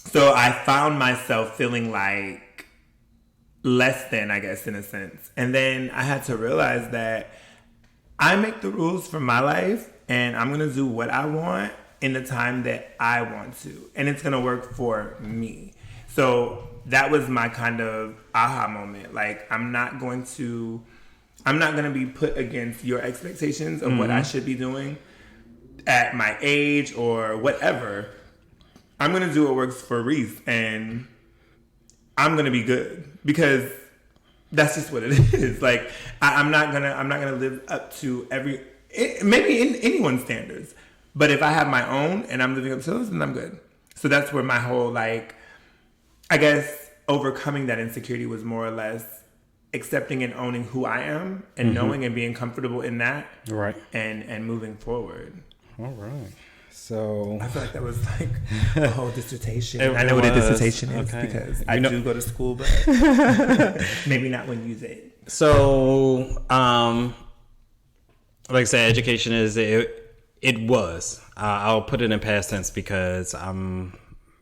So I found myself feeling like less than, I guess, in a sense. And then I had to realize that I make the rules for my life, and I'm going to do what I want in the time that I want to. And it's going to work for me. So that was my kind of aha moment. Like, I'm not going to be put against your expectations of what I should be doing at my age or whatever. I'm going to do what works for Reese, and I'm going to be good, because that's just what it is. Like, I'm not gonna live up to maybe in anyone's standards. But if I have my own and I'm living up to those, then I'm good. So that's where my whole, like, I guess overcoming that insecurity was more or less accepting and owning who I am, and knowing and being comfortable in that. Right. And moving forward. All right. So I feel like that was like a whole dissertation. I know what a dissertation is, because I do go to school, but maybe not when you say it. So, like I said, education is it was. I'll put it in past tense because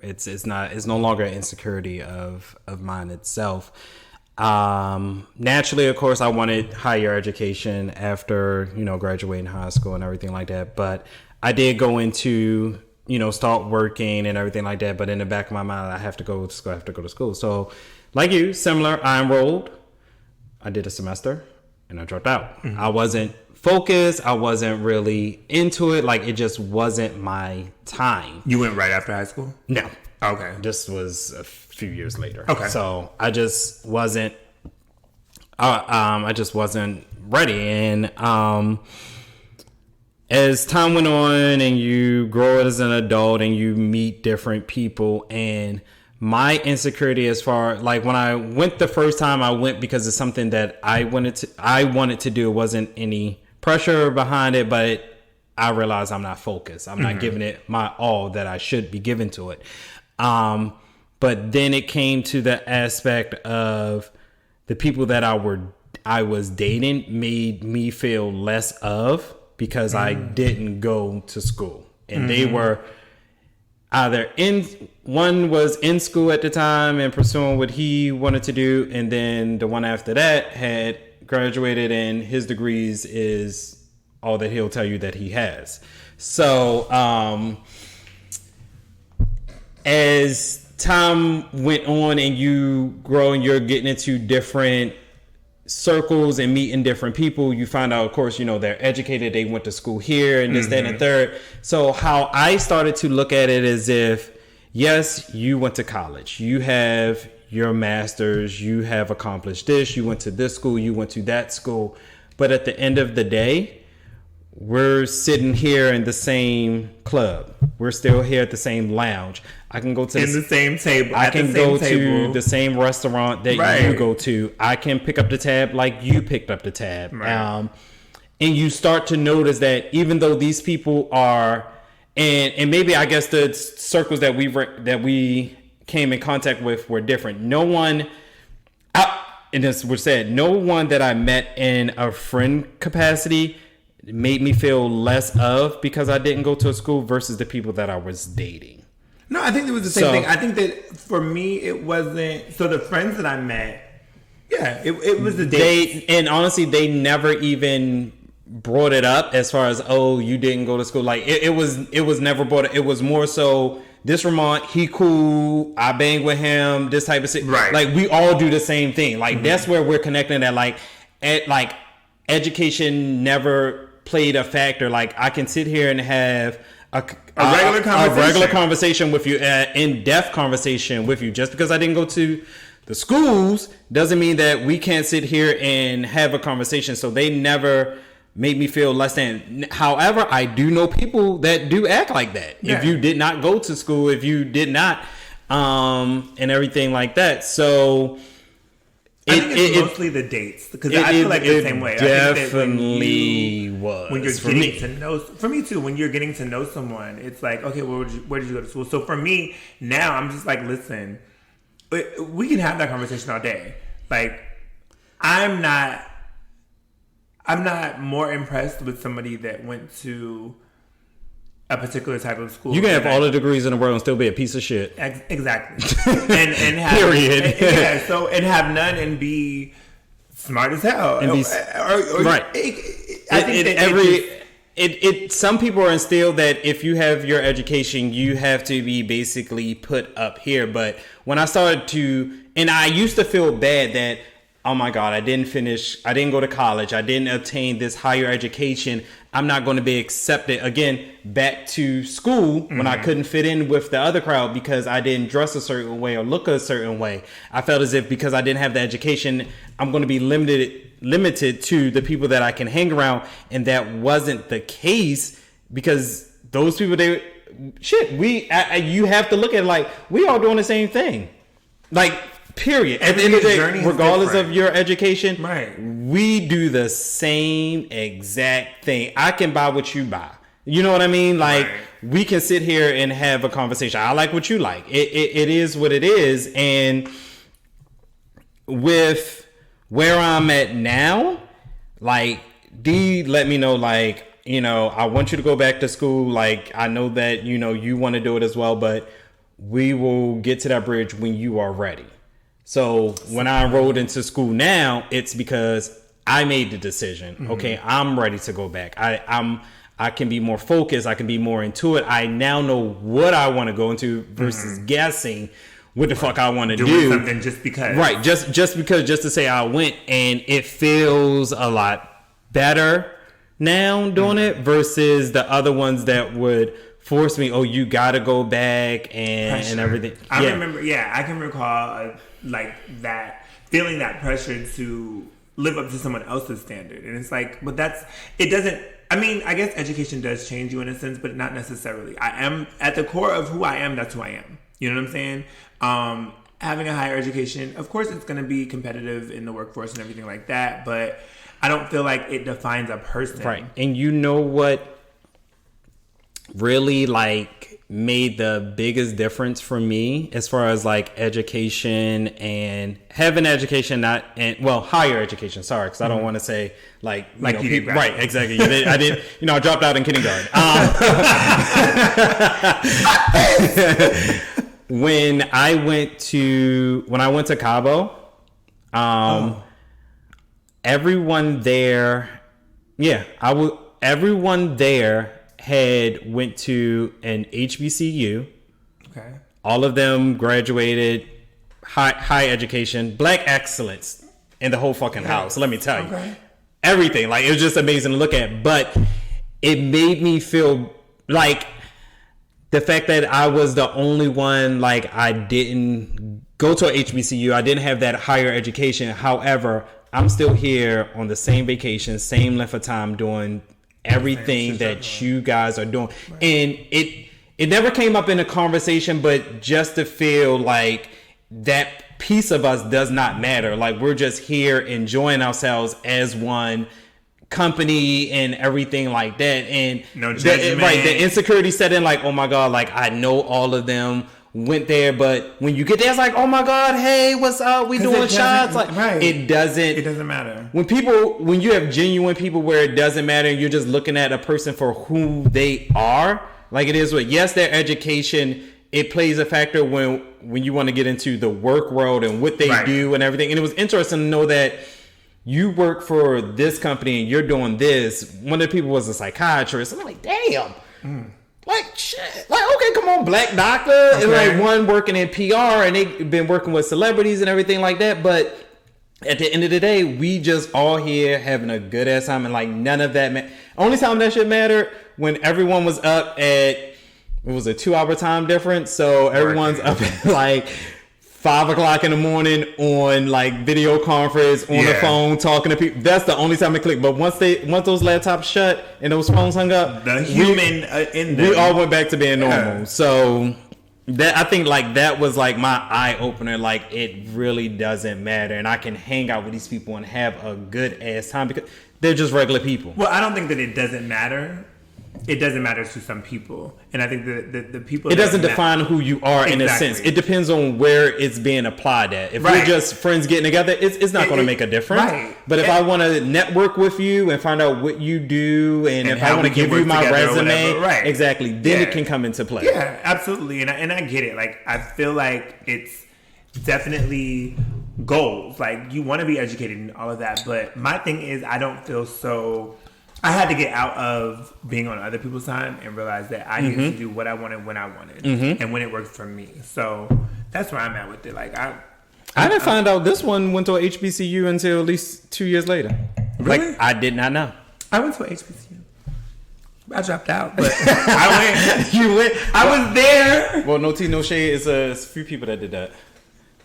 it's no longer an insecurity of mine itself. Naturally, of course, I wanted higher education after, graduating high school and everything like that. But I did go into, start working and everything like that. But in the back of my mind, I have to go to school. So like you, similar, I enrolled. I did a semester and I dropped out. Mm-hmm. I wasn't focused. I wasn't really into it. Like, it just wasn't my time. You went right after high school? No. Okay. This was a few years later. Okay. So I just wasn't ready. And as time went on and you grow as an adult and you meet different people, and my insecurity, as far like when I went the first time, I went because it's something that I wanted to do. It wasn't any pressure behind it, but I realized I'm not focused. I'm not giving it my all that I should be giving to it. But then it came to the aspect of the people that I was dating made me feel less of, because I didn't go to school, and they were either one was in school at the time and pursuing what he wanted to do, and then the one after that had graduated and his degrees is all that he'll tell you that he has. So as time went on and you grow and you're getting into different circles and meeting different people, you find out, of course, they're educated, they went to school here and this, that, and the third. So how I started to look at it is, if, yes, you went to college, you have your master's, you have accomplished this, you went to this school, you went to that school, but at the end of the day, we're sitting here in the same club. We're still here at the same lounge. I can go to the same table. I can go to the same restaurant that you go to. I can pick up the tab like you picked up the tab. Right. And you start to notice that even though these people are, and maybe I guess the circles that we came in contact with were different. No one, and this was said, no one that I met in a friend capacity made me feel less of because I didn't go to a school versus the people that I was dating. No, I think it was the same thing. I think that for me, it wasn't. So the friends that I met, it was the date. And honestly, they never even brought it up as far as, oh, you didn't go to school. Like it was never brought up. It was more so, this Ramont, he cool, I bang with him, this type of shit. Right. Like we all do the same thing. Like that's where we're connecting at. Like education never played a factor. Like I can sit here and have a regular conversation with you, in-depth conversation with you. Just because I didn't go to the schools doesn't mean that we can't sit here and have a conversation. So they never made me feel less than. However, I do know people that do act like that. Yeah. If you did not go to school, if you did not, and everything like that. So I think it's mostly the dates, because I feel like the same way. Definitely was. When you're getting to know, for me too, when you're getting to know someone, it's like, okay, where did you go to school? So for me now, I'm just like, listen, we can have that conversation all day. Like, I'm not more impressed with somebody that went to a particular type of school. You can have all the degrees in the world and still be a piece of shit. Exactly. and have, period. And have none and be smart as hell. And be, right. I think some people are instilled that if you have your education, you have to be basically put up here. But when I started to, and I used to feel bad that, oh my God, I didn't go to college, I didn't obtain this higher education, I'm not going to be accepted again back to school when I couldn't fit in with the other crowd because I didn't dress a certain way or look a certain way. I felt as if because I didn't have the education, I'm going to be limited to the people that I can hang around, and that wasn't the case, because those people, you have to look at it like we all doing the same thing, like. Period. At the end of the day, regardless of your education, right, we do the same exact thing. I can buy what you buy. You know what I mean? Like, we can sit here and have a conversation. I like what you like. It is what it is. And with where I'm at now, like, D let me know, like, I want you to go back to school. Like, I know that, you want to do it as well, but we will get to that bridge when you are ready. So when I enrolled into school now, it's because I made the decision. Mm-hmm. Okay, I'm ready to go back. I can be more focused. I can be more into it. I now know what I want to go into versus guessing what the fuck I want to do. Something just because. Right, just because, just to say I went, and it feels a lot better now doing it versus the other ones that would force me, oh, you gotta go back and everything. I remember, I can recall like that, feeling that pressure to live up to someone else's standard. And it's like, but it doesn't, I mean, I guess education does change you in a sense, but not necessarily. I am, at the core of who I am, that's who I am. You know what I'm saying? Having a higher education, of course it's going to be competitive in the workforce and everything like that, but I don't feel like it defines a person. Right. And you know what really like made the biggest difference for me as far as like education and having education, higher education, sorry, because I don't want to say like you did, right, exactly. I did, I dropped out in kindergarten. When I went to Cabo, everyone there, everyone there had went to an HBCU. Okay. All of them graduated, high education, black excellence in the whole fucking house. Let me tell you, everything, like, it was just amazing to look at. But it made me feel like the fact that I was the only one, like, I didn't go to a HBCU, I didn't have that higher education. However, I'm still here on the same vacation, same length of time, doing everything that you guys are doing. Right. And it never came up in a conversation, but just to feel like that piece of us does not matter. Like, we're just here enjoying ourselves as one company and everything like that. And no judgment. The insecurity set in, like, oh my God, like, I know all of them went there, but when you get there, it's like, oh my God, hey, what's up? We doing shots. Like, it doesn't matter. When you have genuine people where it doesn't matter, you're just looking at a person for who they are. Like, it is with, yes, their education, it plays a factor when you want to get into the work world and what they do and everything. And it was interesting to know that you work for this company and you're doing this. One of the people was a psychiatrist. I'm like, damn. Like, shit. Like, okay, come on, black doctor. Okay. And like one working in PR, and they've been working with celebrities and everything like that. But at the end of the day, we just all here having a good ass time, and like none of that. Only time that shit mattered when everyone was up at, it was a 2-hour time difference. So everyone's up at like 5 o'clock in the morning on like video conference on the phone talking to people. That's the only time it clicked. But once those laptops shut and those phones hung up, the human in them, we all went back to being normal. So that, I think, like, that was like my eye opener. Like, it really doesn't matter, and I can hang out with these people and have a good ass time because they're just regular people. Well, I don't think that it doesn't matter. It doesn't matter to some people, and I think the people. It doesn't define who you are in a sense. It depends on where it's being applied at. If we're just friends getting together, it's not going to make a difference. Right. But if I want to network with you and find out what you do, and if I want to give you my resume, exactly, then it can come into play. Yeah, absolutely, and I get it. Like, I feel like it's definitely goals. Like, you want to be educated and all of that, but my thing is, I don't feel so. I had to get out of being on other people's time and realize that I needed to do what I wanted when I wanted and when it worked for me. So that's where I'm at with it. Like, I didn't find out this one went to a HBCU until at least 2 years later. Really? Like, I did not know. I went to a HBCU. I dropped out, but I went. You went? I was there. Well, no tea, no shade. It's a few people that did that.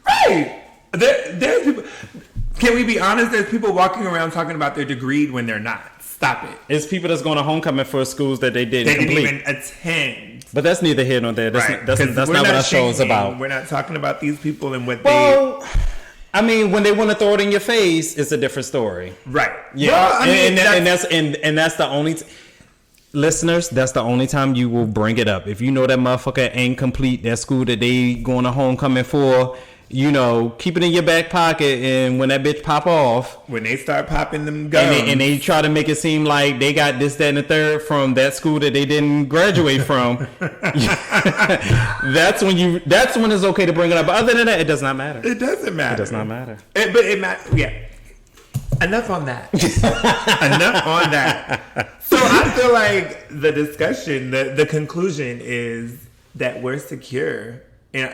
Right. There's people. Can we be honest? There's people walking around talking about their degree when they're not. Stop it. It's people that's going to homecoming for schools that they didn't even attend. But that's neither here nor there. That's not what our show is about. We're not talking about these people and what I mean, when they want to throw it in your face, it's a different story. Right. Yeah. Well, I mean, and that's the only listeners, that's the only time you will bring it up. If you know that motherfucker ain't complete that school that they going to homecoming for, keep it in your back pocket, and when that bitch pop off, when they start popping them guns, and they try to make it seem like they got this, that, and the third from that school that they didn't graduate from, that's when it's okay to bring it up. But other than that, it does not matter. It doesn't matter. It does not matter. But it matters. Yeah. Enough on that. Enough on that. So I feel like the discussion, the conclusion is that we're secure.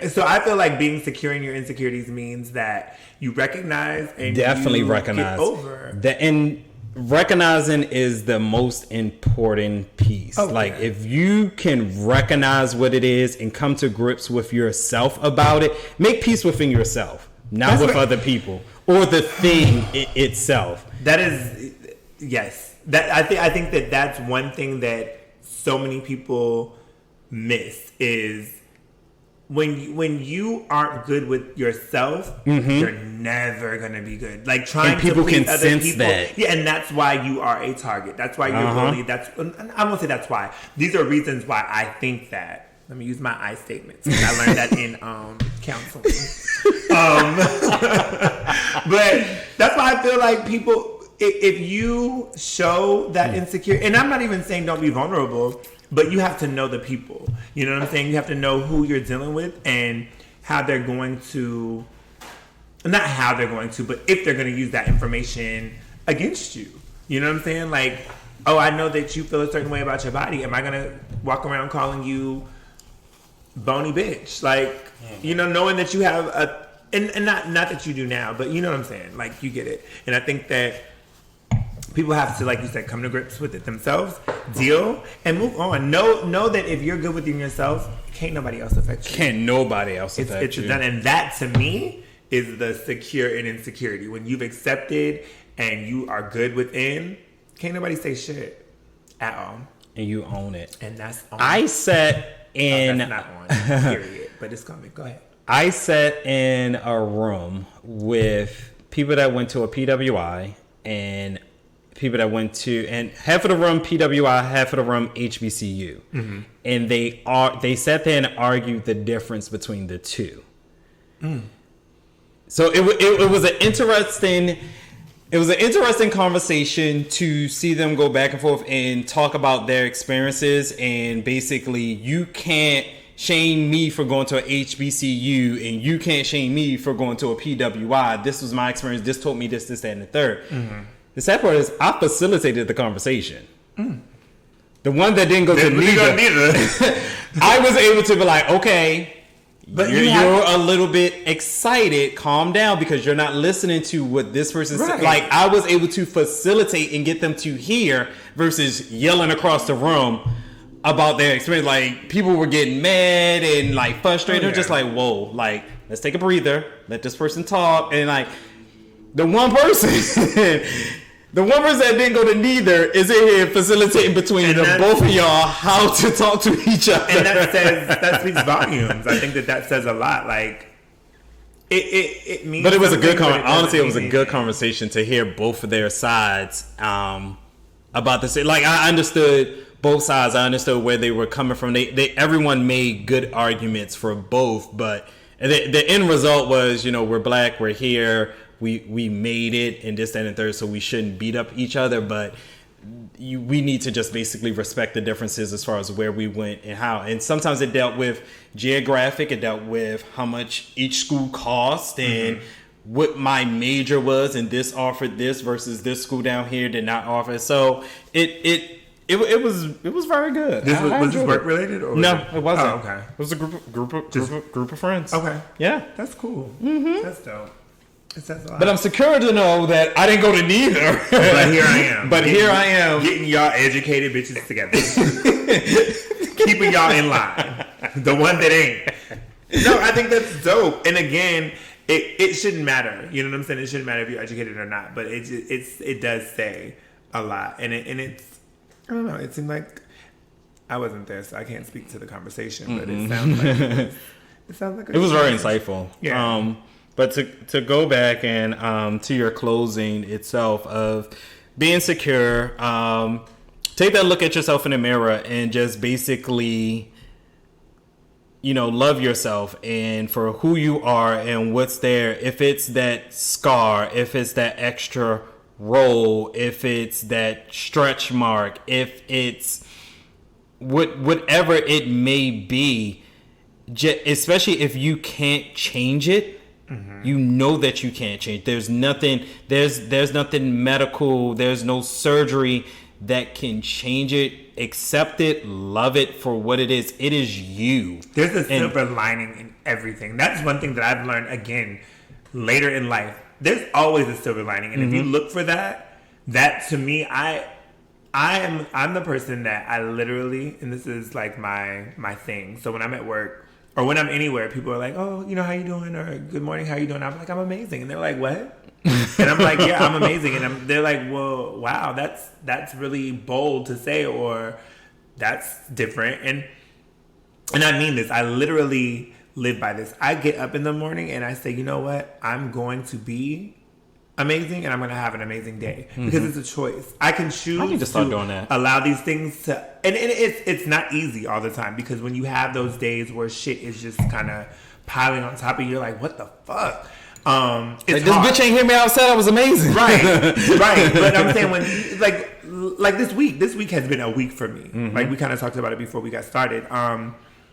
So I feel like being secure in your insecurities means that you recognize and definitely you recognize get over. And recognizing is the most important piece. Okay. Like, if you can recognize what it is and come to grips with yourself about it, make peace within yourself, not with other people or the thing itself. That is, yes. That I think that that's one thing that so many people miss is when you aren't good with yourself, you're never gonna be good. Like trying and people to please can other sense people, that. yeah, and that's why you are a target. That's why you're bullied. I won't say that's why. These are reasons why I think that. Let me use my I statements. I learned that in counseling. But that's why I feel like people, if you show that insecurity, and I'm not even saying don't be vulnerable. But you have to know the people. You know what I'm saying? You have to know who you're dealing with and how they're going to, not how they're going to, but if they're going to use that information against you. You know what I'm saying? Like, oh, I know that you feel a certain way about your body. Am I going to walk around calling you bony bitch? Like, knowing that you have and not that you do now, but you know what I'm saying? Like, you get it. And I think that people have to, like you said, come to grips with it themselves, deal, and move on. Know that if you're good within yourself, can't nobody else affect you. Can't nobody else affect you. It's done. And that, to me, is the secure in insecurity. When you've accepted and you are good within, can't nobody say shit at all. And you own it. And that's on. I sat in... that's not on, period. But it's coming. Go ahead. I sat in a room with people that went to a PWI and people that went to, and half of the room PWI, half of the room HBCU, and they sat there and argued the difference between the two. So it was an interesting conversation to see them go back and forth and talk about their experiences. And basically, you can't shame me for going to a HBCU, and you can't shame me for going to a PWI. This was my experience. This told me this, that, and the third. The sad part is I facilitated the conversation. The one that didn't go to neither. I was able to be like, okay, but you're a little bit excited. Calm down, because you're not listening to what this person said. Like, I was able to facilitate and get them to hear versus yelling across the room about their experience. Like, people were getting mad and like frustrated. They're just like, whoa, like, let's take a breather. Let this person talk. And like, the one person that didn't go to neither is in here facilitating between the both of y'all how to talk to each other. And that speaks volumes. I think that says a lot. Like, it means. But it was a good honestly, it was a good conversation to hear both of their sides about this. Like, I understood both sides. I understood where they were coming from. Everyone made good arguments for both, but the end result was, we're black, we're here. We made it, and this, that, and the third, so we shouldn't beat up each other, but we need to just basically respect the differences as far as where we went and how. And sometimes it dealt with geographic, it dealt with how much each school cost and what my major was, and this offered this versus this school down here did not offer. So it was very good. Was this work related? Or no, it wasn't. Oh, okay. It was a group of friends. Okay. Yeah. That's cool. That's dope. It says a lot. But I'm secure to know that I didn't go to neither. But here I am. Getting y'all educated bitches together. Keeping y'all in line. The one that ain't. No, I think that's dope. And again, it shouldn't matter. You know what I'm saying? It shouldn't matter if you're educated or not. But it does say a lot. And it's, I don't know, it seemed like I wasn't there, so I can't speak to the conversation. But it sounds like it was very insightful. Yeah. But to go back and to your closing itself of being secure, take that look at yourself in the mirror and just basically love yourself and for who you are and what's there. If it's that scar, if it's that extra roll, if it's that stretch mark, if it's whatever it may be, especially if you can't change it, that you can't change. There's nothing medical, there's no surgery that can change it. Accept it, love it for what it is. It is you. There's a silver lining in everything. That's one thing that I've learned again later in life. There's always a silver lining, and if you look for that to me, I'm the person that I literally, and this is like my thing. So when I'm at work or when I'm anywhere, people are like, "Oh, how you doing?" or "Good morning, how you doing?" I'm like, "I'm amazing," and they're like, "What?" And I'm like, "Yeah, I'm amazing," and they're like, "Well, wow, that's really bold to say," or "That's different," and I mean this. I literally live by this. I get up in the morning and I say, "You know what? I'm going to be amazing, and I'm going to have an amazing day," because it's a choice. I can choose. I need to start doing that. Allow these things to, and it's not easy all the time, because when you have those days where shit is just kind of piling on top of you, you're like, "What the fuck?" It's like, this bitch ain't hear me outside. I was amazing. Right. But I'm saying, when like this week has been a week for me. Like, we kind of talked about it before we got started.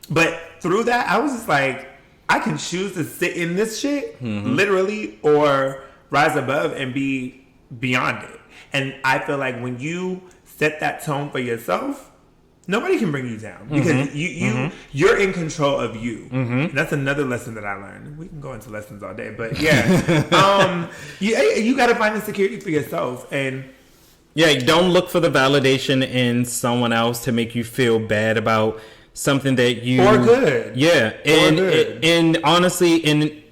But through that, I was just like, I can choose to sit in this shit, literally, or rise above and be beyond it. And I feel like when you set that tone for yourself, nobody can bring you down, because you're in control of you. That's another lesson that I learned. We can go into lessons all day, but yeah, you got to find the security for yourself. And don't look for the validation in someone else to make you feel bad about something that you or good. And honestly,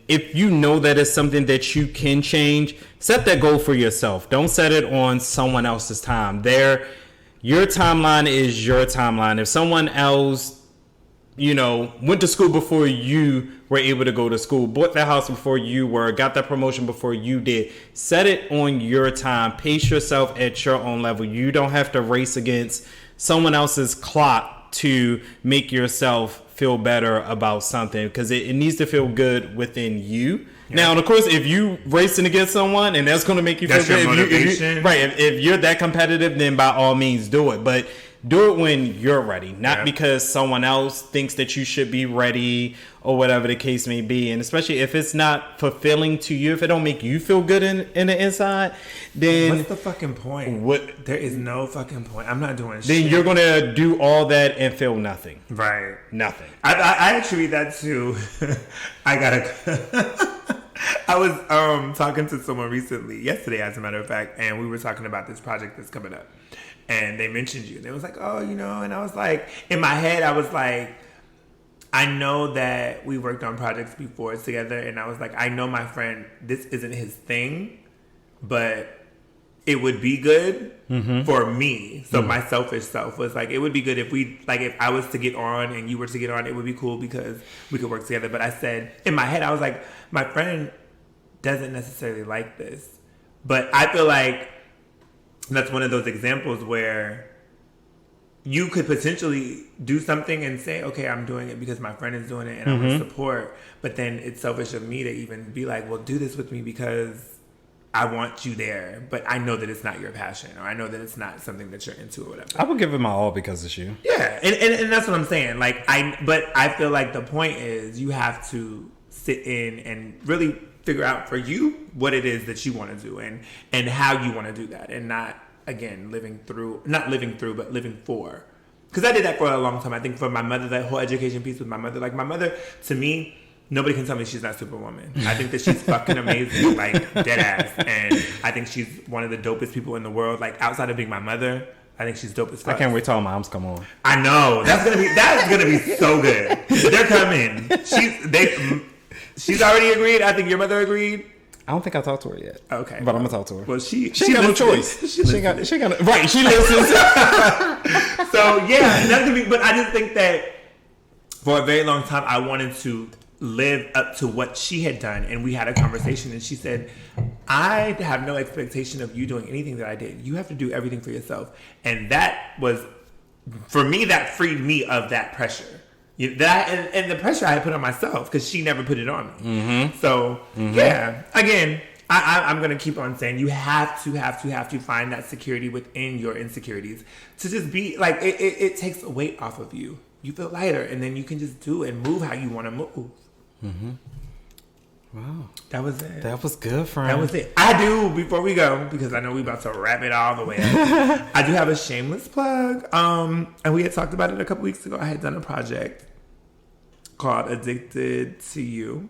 if you know that it's something that you can change, set that goal for yourself. Don't set it on someone else's time. Your timeline is your timeline. If someone else, went to school before you were able to go to school, bought that house before you were, got that promotion before you did, set it on your time. Pace yourself at your own level. You don't have to race against someone else's clock to make yourself feel better about something, because it needs to feel good within you. Yeah. Now, of course, if you racing against someone and that's going to make you feel good, if you're that competitive, then by all means do it. But do it when you're ready, not because someone else thinks that you should be ready or whatever the case may be. And especially if it's not fulfilling to you, if it don't make you feel good in the inside, then what's the fucking point? There is no fucking point. I'm not doing shit. Then you're going to do all that and feel nothing. Right. Nothing. I attribute that to, I was talking to someone recently, yesterday as a matter of fact, and we were talking about this project that's coming up. And they mentioned you. They was like, "Oh, and I was like, in my head, I was like, I know that we worked on projects before together, and I was like, I know my friend, this isn't his thing, but it would be good for me." So my selfish self was like, it would be good if if I was to get on and you were to get on, it would be cool because we could work together. But I said, in my head, I was like, my friend doesn't necessarily like this. But I feel like that's one of those examples where you could potentially do something and say, "Okay, I'm doing it because my friend is doing it and I want to support." But then it's selfish of me to even be like, "Well, do this with me because I want you there, but I know that it's not your passion, or I know that it's not something that you're into, or whatever." I would give it my all because it's you. Yeah, and that's what I'm saying. But I feel like the point is you have to sit in and really figure out for you what it is that you want to do and how you want to do that, and not, again, not living through, but living for. Because I did that for a long time. I think for my mother, that whole education piece with my mother, like, my mother, to me, nobody can tell me she's not Superwoman. I think that she's fucking amazing, like, dead ass. And I think she's one of the dopest people in the world. Like, outside of being my mother, I think she's dope as fuck. I can't wait till moms come on. I know. That is gonna be so good. They're coming. She's already agreed. I think your mother agreed. I don't think I talked to her yet. Okay. But I'm going to talk to her. Well, she got no choice. She got right, she listens. So, yeah, but I just think that for a very long time, I wanted to live up to what she had done. And we had a conversation, and she said, "I have no expectation of you doing anything that I did. You have to do everything for yourself." And that was, for me, that freed me of that pressure. And the pressure I had put on myself because she never put it on me. So yeah, again, I'm gonna keep on saying you have to find that security within your insecurities to just be like it takes a weight off of you. You feel lighter, and then you can just do and move how you want to move. Wow, that was it. That was good, friend. That was it. I do, before we go, because I know we're about to wrap it all the way up. I do have a shameless plug. And we had talked about it a couple weeks ago. I had done a project called Addicted to You.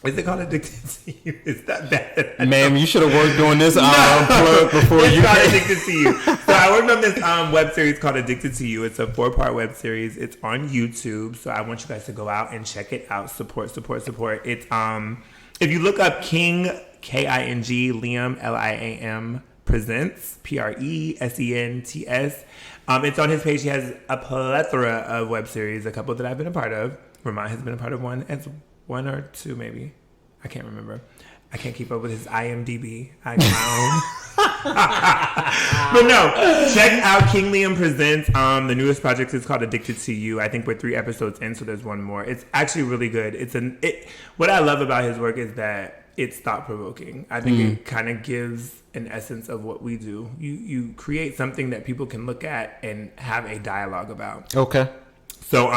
Is it called Addicted to You? Is that bad? Ma'am, you should have worked on this plug before it's you called Addicted to You. So I worked on this web series called Addicted to You. It's a 4-part web series. It's on YouTube. So I want you guys to go out and check it out. Support. It's if you look up King, K-I-N-G, Liam, L-I-A-M, Presents, Presents. It's on his page. He has a plethora of web series, a couple that I've been a part of. Ramont has been a part of one or two, maybe. I can't remember. I can't keep up with his IMDb. I clown. But no, check out King Liam Presents. The newest project is called Addicted to You. I think we're 3 episodes in, so there's one more. It's actually really good. What I love about his work is that it's thought-provoking. I think it kind of gives an essence of what we do. You create something that people can look at and have a dialogue about. Okay. So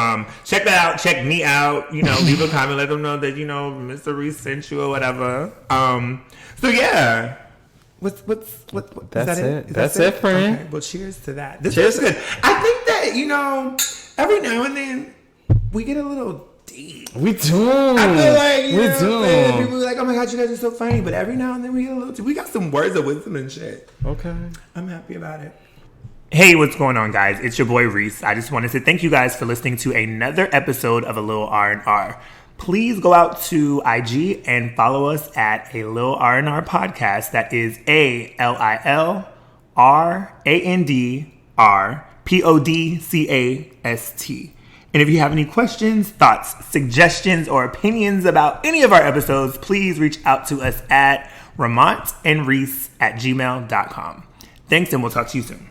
check that out. Check me out. Leave a comment. Let them know that Mr. Reese sent you or whatever. So yeah. What's that's it? That's it, friend. Okay. Well, cheers to that. This is good. I think that every now and then we get a little deep. We do. I feel like we do. Man, people are like, oh my god, you guys are so funny. But every now and then we get a little deep. We got some words of wisdom and shit. Okay. I'm happy about it. Hey, what's going on, guys? It's your boy Reese. I just wanted to thank you guys for listening to another episode of ALilRandR. Please go out to IG and follow us at ALilRandRPodcast. That is ALilRandRPodcast. And if you have any questions, thoughts, suggestions, or opinions about any of our episodes, please reach out to us at RamontandReese@gmail.com. Thanks, and we'll talk to you soon.